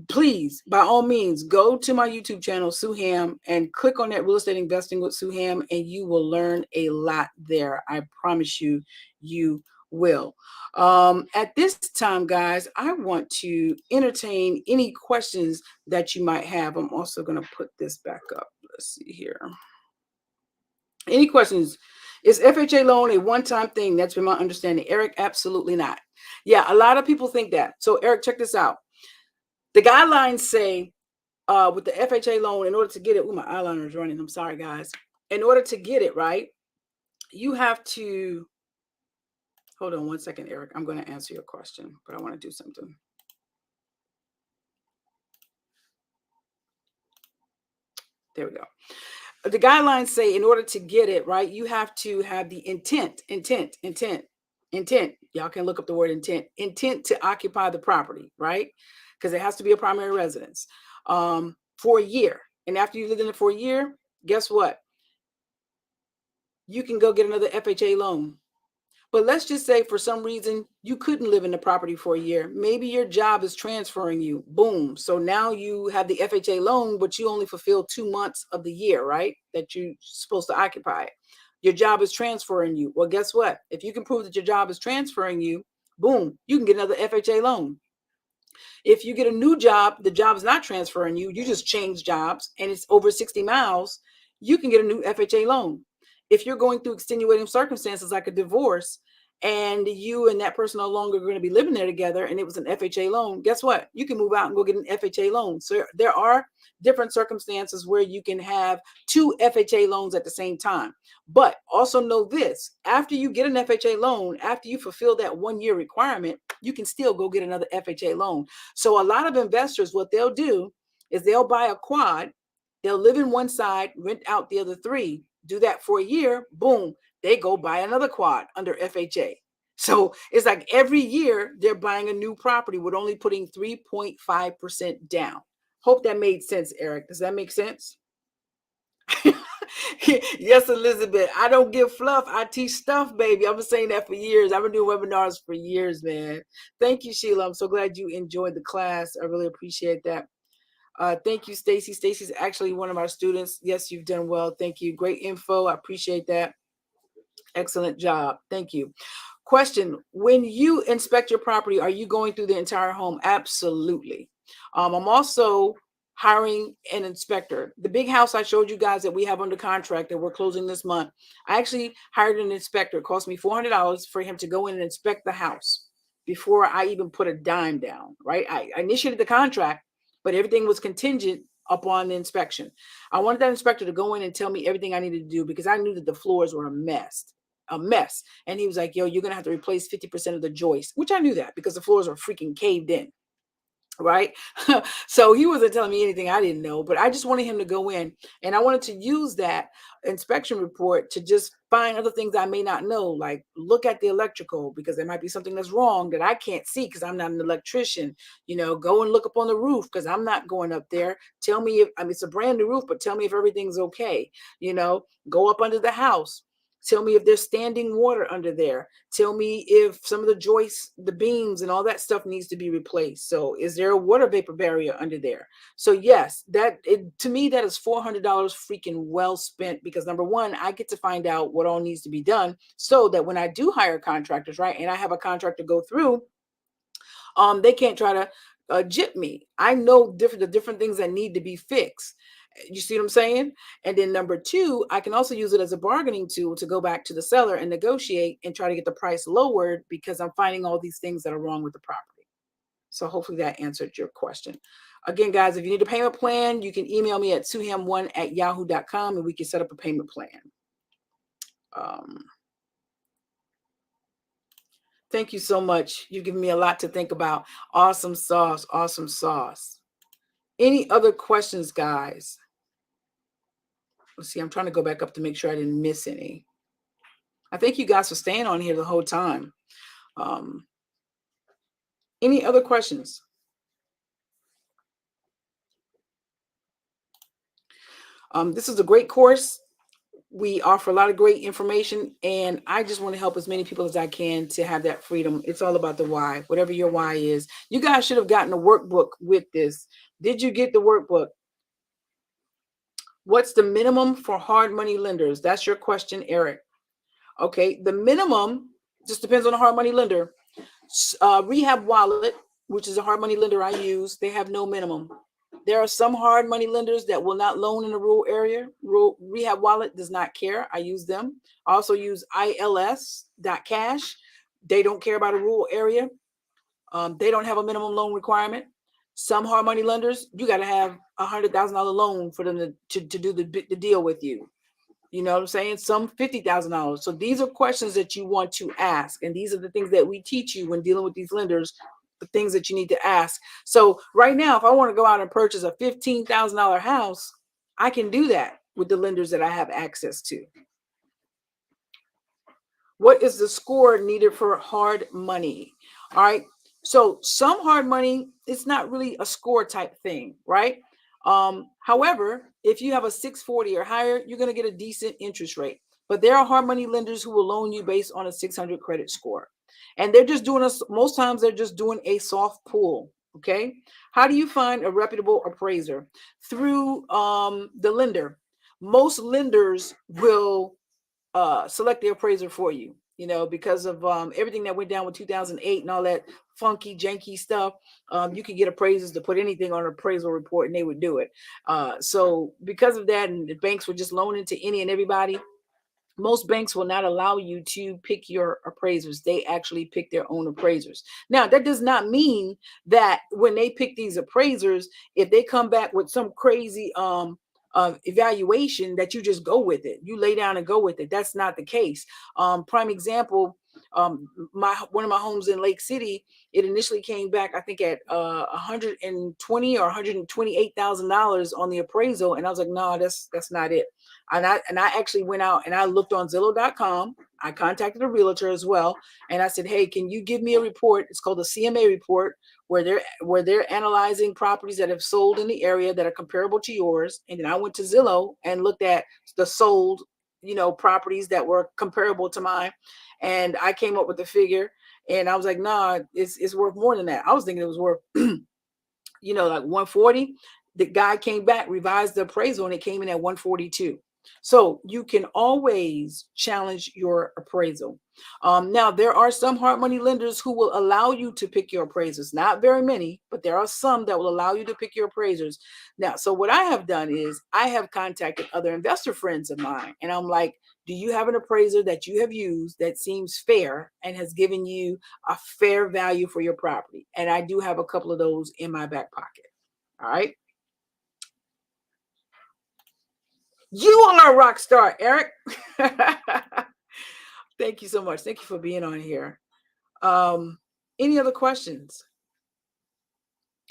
please, by all means, go to my YouTube channel, Sue Ham, and click on that Real Estate Investing with Sue Ham, and you will learn a lot there. I promise you, you will. At this time, guys, I want to entertain any questions that you might have. I'm also going to put this back up. Let's see here. Any questions? Is FHA loan a one-time thing? That's been my understanding. Eric, absolutely not. Yeah, a lot of people think that. So Eric, check this out. The guidelines say with the FHA loan, in order to get it, my eyeliner is running. I'm sorry, guys. In order to get it, right, you have to, hold on one second, Eric. I'm going to answer your question, but I want to do something. There we go. The guidelines say in order to get it, right, you have to have the intent. Y'all can look up the word intent to occupy the property, right? Because it has to be a primary residence for a year. And after you lived in it for a year, guess what? You can go get another FHA loan. But let's just say for some reason you couldn't live in the property for a year. Maybe your job is transferring you. Boom. So now you have the FHA loan, but you only fulfill 2 months of the year, right? That you're supposed to occupy it. Your job is transferring you. Well, guess what? If you can prove that your job is transferring you, boom, you can get another FHA loan. If you get a new job, the job is not transferring you. You just change jobs and it's over 60 miles. You can get a new FHA loan. If you're going through extenuating circumstances like a divorce and you and that person no longer going to be living there together and it was an FHA loan, guess what? You can move out and go get an FHA loan. So there are different circumstances where you can have 2 FHA loans at the same time. But also know this, after you get an FHA loan, after you fulfill that 1-year requirement, you can still go get another FHA loan. So a lot of investors, what they'll do is they'll buy a quad, they'll live in one side, rent out the other 3, do that for a year, boom, they go buy another quad under FHA. So it's like every year they're buying a new property with only putting 3.5% down. Hope that made sense, Eric. Does that make sense? Yes, Elizabeth. I don't give fluff. I teach stuff, baby. I've been saying that for years. I've been doing webinars for years, man. Thank you, Sheila. I'm so glad you enjoyed the class. I really appreciate that. Thank you, Stacy. Stacy's actually one of our students. Yes, you've done well. Thank you. Great info. I appreciate that. Excellent job. Thank you. Question: when you inspect your property, are you going through the entire home? Absolutely. I'm also hiring an inspector. The big house I showed you guys that we have under contract that we're closing this month, I actually hired an inspector. It cost me $400 for him to go in and inspect the house before I even put a dime down, right? I initiated the contract, but everything was contingent upon the inspection. I wanted that inspector to go in and tell me everything I needed to do because I knew that the floors were a mess. And he was like, yo, you're going to have to replace 50% of the joists, which I knew that because the floors are freaking caved in. Right. So he wasn't telling me anything I didn't know, but I just wanted him to go in and I wanted to use that inspection report to just find other things I may not know, like look at the electrical because there might be something that's wrong that I can't see because I'm not an electrician. Go and look up on the roof because I'm not going up there. Tell me if it's a brand new roof, but tell me if everything's okay. Go up under the house. Tell me if there's standing water under there. Tell me if some of the joists, the beams and all that stuff needs to be replaced. So is there a water vapor barrier under there? So yes, to me, that is $400 freaking well spent because number one, I get to find out what all needs to be done so that when I do hire contractors, right, and I have a contractor go through, they can't try to jip me. I know the different things that need to be fixed. You see what I'm saying? And then number two, I can also use it as a bargaining tool to go back to the seller and negotiate and try to get the price lowered because I'm finding all these things that are wrong with the property. So hopefully that answered your question. Again, guys, if you need a payment plan, you can email me at suham1@yahoo.com and we can set up a payment plan. Thank you so much. You've given me a lot to think about. Awesome sauce. Awesome sauce. Any other questions, guys? Let's see. I'm trying to go back up to make sure I didn't miss any. I thank you guys for staying on here the whole time. Any other questions? This is a great course. We offer a lot of great information, and I just want to help as many people as I can to have that freedom. It's all about the why, whatever your why is. You guys should have gotten a workbook with this. Did you get the workbook? What's the minimum for hard money lenders? That's your question, Eric. Okay, the minimum just depends on the hard money lender. Rehab Wallet, which is a hard money lender I use, they have no minimum. There are some hard money lenders that will not loan in a rural area. Rehab Wallet does not care. I use them. I also use ILS.cash. They don't care about a rural area. They don't have a minimum loan requirement. Some hard money lenders, you got to have $100,000 loan for them to do the deal with you. You know what I'm saying? Some $50,000. So these are questions that you want to ask. And these are the things that we teach you when dealing with these lenders, the things that you need to ask. So right now, if I want to go out and purchase a $15,000 house, I can do that with the lenders that I have access to. What is the score needed for hard money? All right. So some hard money, it's not really a score type thing, right? However, if you have a 640 or higher, you're going to get a decent interest rate. But there are hard money lenders who will loan you based on a 600 credit score. And they're just doing most times they're just doing a soft pull. Okay. How do you find a reputable appraiser? Through the lender. Most lenders will select the appraiser for you, because of everything that went down with 2008 and all that funky, janky stuff. You could get appraisers to put anything on an appraisal report and they would do it. So because of that, and the banks were just loaning to any and everybody, most banks will not allow you to pick your appraisers. They actually pick their own appraisers. Now, that does not mean that when they pick these appraisers, if they come back with some crazy evaluation, that you just go with it. You lay down and go with it. That's not the case. Prime example, one of my homes in Lake City, it initially came back, I think, at $120,000 or $128,000 on the appraisal, and I was like, no, that's not it. And I actually went out and I looked on Zillow.com. I contacted a realtor as well, and I said, hey, can you give me a report? It's called a CMA report, where they're analyzing properties that have sold in the area that are comparable to yours. And then I went to Zillow and looked at the sold, properties that were comparable to mine, and I came up with the figure. And I was like, nah, it's worth more than that. I was thinking it was worth, like 140. the guy came back, revised the appraisal, and it came in at 142. So you can always challenge your appraisal. Now, there are some hard money lenders who will allow you to pick your appraisers. Not very many, but there are some that will allow you to pick your appraisers. Now, so what I have done is I have contacted other investor friends of mine, and I'm like, do you have an appraiser that you have used that seems fair and has given you a fair value for your property? And I do have a couple of those in my back pocket. All right. You are a rock star, Eric. Thank you so much. Thank you for being on here. Any other questions?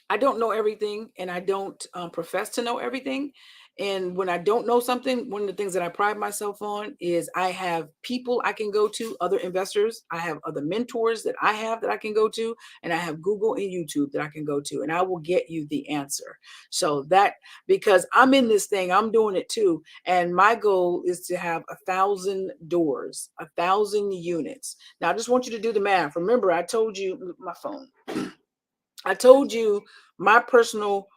I don't know everything, and I don't profess to know everything. And when I don't know something, one of the things that I pride myself on is I have people I can go to, other investors. I have other mentors that I have that I can go to, and I have Google and YouTube that I can go to, and I will get you the answer. So that, because I'm in this thing, I'm doing it too. And my goal is to have 1,000 doors, 1,000 units. Now, I just want you to do the math. Remember, I told you my phone. I told you my personal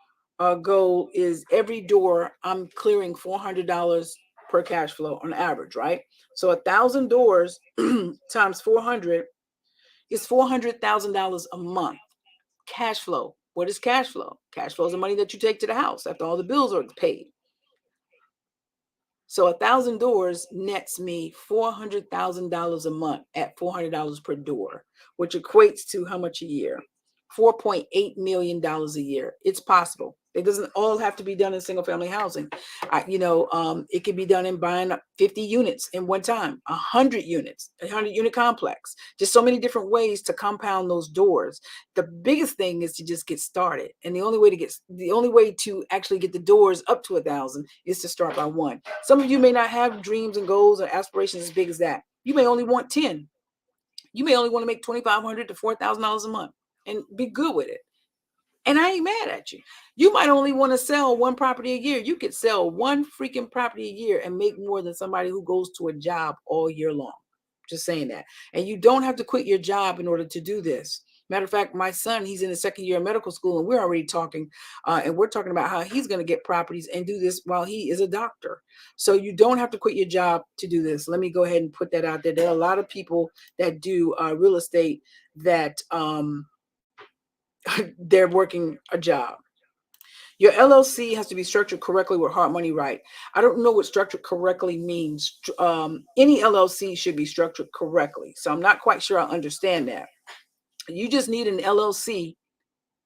goal is every door I'm clearing $400 per cash flow on average, right? So 1,000 doors times 400 is $400,000 a month. Cash flow. What is cash flow? Cash flow is the money that you take to the house after all the bills are paid. So 1,000 doors nets me $400,000 a month at $400 per door, which equates to how much a year? $4.8 million a year. It's possible. It doesn't all have to be done in single family housing. It could be done in buying 50 units in one time, 100 units, a 100-unit complex. Just so many different ways to compound those doors. The biggest thing is to just get started. And the only way to actually get the doors up to 1,000 is to start by one. Some of you may not have dreams and goals or aspirations as big as that. You may only want 10. You may only want to make $2,500 to $4,000 a month and be good with it. And I ain't mad at you. You might only want to sell one property a year. You could sell one freaking property a year and make more than somebody who goes to a job all year long. Just saying that. And you don't have to quit your job in order to do this. Matter of fact, my son, he's in the second year of medical school, and we're already talking, and we're talking about how he's going to get properties and do this while he is a doctor. So you don't have to quit your job to do this. Let me go ahead and put that out there. There are a lot of people that do real estate that they're working a job. Your LLC has to be structured correctly with hard money right. I don't know what structured correctly means. Any LLC should be structured correctly. So I'm not quite sure I understand that. You just need an LLC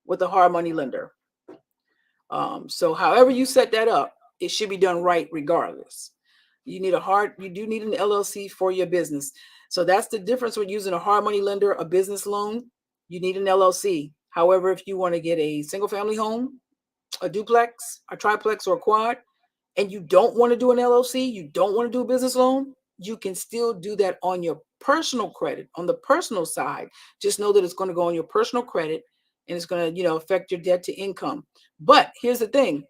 with a hard money lender. So however you set that up, it should be done right regardless. You do need an LLC for your business. So that's the difference with using a hard money lender, a business loan. You need an LLC. However, if you want to get a single family home, a duplex, a triplex, or a quad, and you don't want to do an LLC, you don't want to do a business loan, you can still do that on your personal credit, on the personal side. Just know that it's going to go on your personal credit, and it's going to, affect your debt to income. But here's the thing.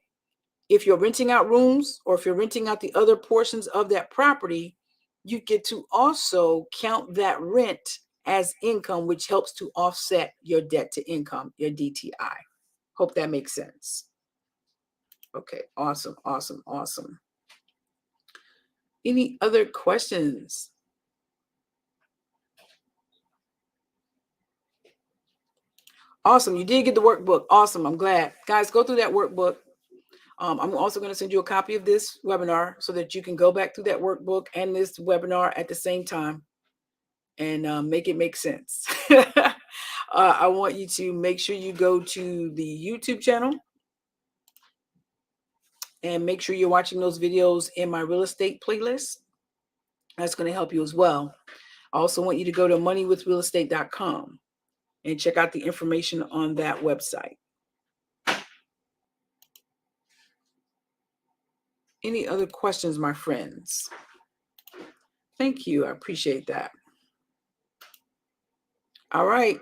If you're renting out rooms, or if you're renting out the other portions of that property, you get to also count that rent as income, which helps to offset your debt to income, your DTI. Hope that makes sense. Okay, awesome. Any other questions? Awesome. You did get the workbook. Awesome. I'm glad. Guys, go through that workbook. I'm also going to send you a copy of this webinar so that you can go back through that workbook and this webinar at the same time and make it make sense. I want you to make sure you go to the YouTube channel and make sure you're watching those videos in my real estate playlist. That's going to help you as well. I also want you to go to moneywithrealestate.com and check out the information on that website. Any other questions, my friends? Thank you. I appreciate that. All right.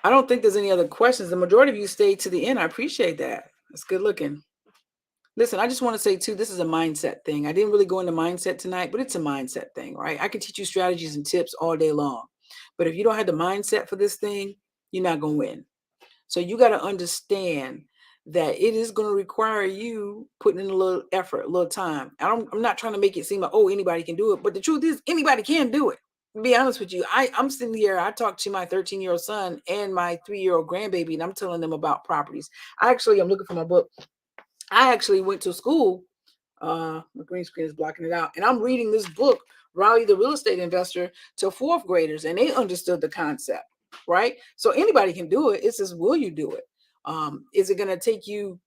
I don't think there's any other questions. The majority of you stayed to the end. I appreciate that. That's good looking. Listen, I just want to say too, this is a mindset thing. I didn't really go into mindset tonight, but it's a mindset thing, right? I can teach you strategies and tips all day long. But if you don't have the mindset for this thing, you're not going to win. So you got to understand that it is going to require you putting in a little effort, a little time. I'm not trying to make it seem like, oh, anybody can do it. But the truth is, anybody can do it. To be honest with you, I'm sitting here, I talked to my 13-year-old son and my 3-year-old grandbaby, and I'm telling them about properties. I'm looking for my book. I actually went to school. My green screen is blocking it out. And I'm reading this book, Raleigh the Real Estate Investor, to fourth graders, and they understood the concept, right? So anybody can do it. It's just, will you do it? Is it going to take you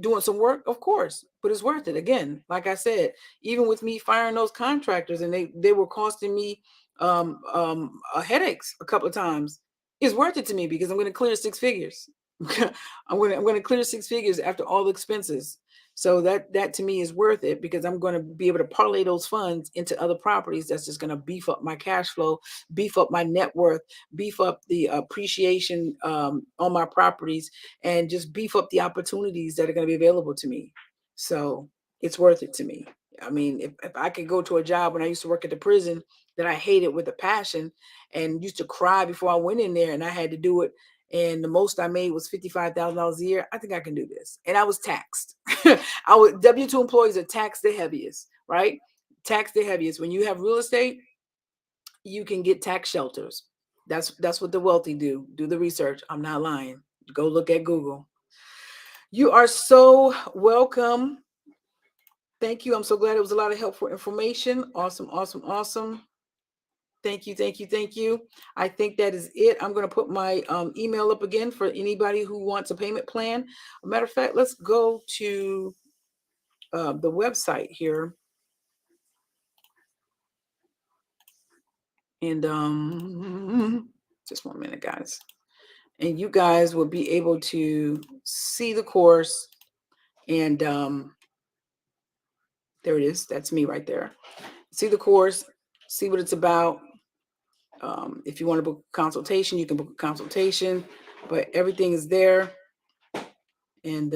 doing some work? Of course, but it's worth it. Again, like I said, even with me firing those contractors, and they were costing me headaches a couple of times, it's worth it to me because I'm going to clear 6 figures. I'm going to clear 6 figures after all the expenses. So that to me is worth it, because I'm going to be able to parlay those funds into other properties. That's just going to beef up my cash flow, beef up my net worth, beef up the appreciation on my properties, and just beef up the opportunities that are going to be available to me. So it's worth it to me. I mean, if I could go to a job when I used to work at the prison that I hated with a passion and used to cry before I went in there, and I had to do it, and the most I made was $55,000 a year, I think I can do this. And I was taxed. W-2 employees are taxed the heaviest, right? Taxed the heaviest. When you have real estate, you can get tax shelters. That's what the wealthy do. Do the research. I'm not lying. Go look at Google. You are so welcome. Thank you. I'm so glad it was a lot of helpful information. Awesome, awesome, awesome. Thank you, thank you, thank you. I think that is it. I'm going to put my email up again for anybody who wants a payment plan. A matter of fact, let's go to the website here. And just 1 minute, guys. And you guys will be able to see the course. And there it is. That's me right there. See the course, see what it's about. If you want to book a consultation, you can book a consultation, but everything is there. And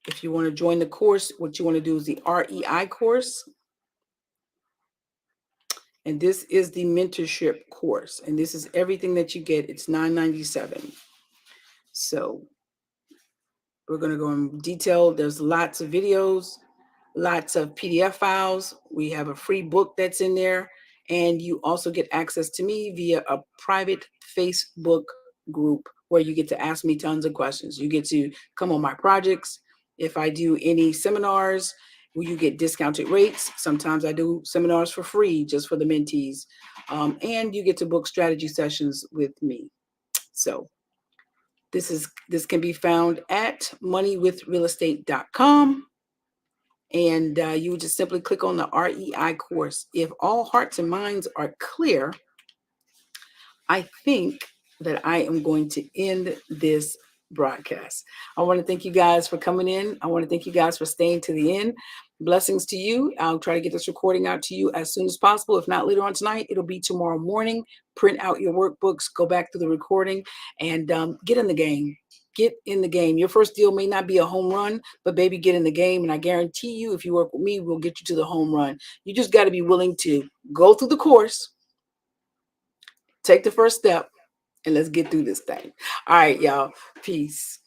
if you want to join the course, what you want to do is the REI course. And this is the mentorship course. And this is everything that you get. It's $9.97. So we're going to go in detail. There's lots of videos, lots of PDF files. We have a free book that's in there. And you also get access to me via a private Facebook group where you get to ask me tons of questions. You get to come on my projects. If I do any seminars, you get discounted rates. Sometimes I do seminars for free just for the mentees. And you get to book strategy sessions with me. So this can be found at moneywithrealestate.com. And you would just simply click on the REI course. If all hearts and minds are clear, I think that I am going to end this broadcast. I want to thank you guys for coming in. I want to thank you guys for staying to the end. Blessings to you. I'll try to get this recording out to you as soon as possible. If not later on tonight, it'll be tomorrow morning. Print out your workbooks, go back to the recording, and get in the game. Get in the game. Your first deal may not be a home run, but baby, get in the game. And I guarantee you, if you work with me, we'll get you to the home run. You just got to be willing to go through the course, take the first step, and let's get through this thing. All right, y'all. Peace.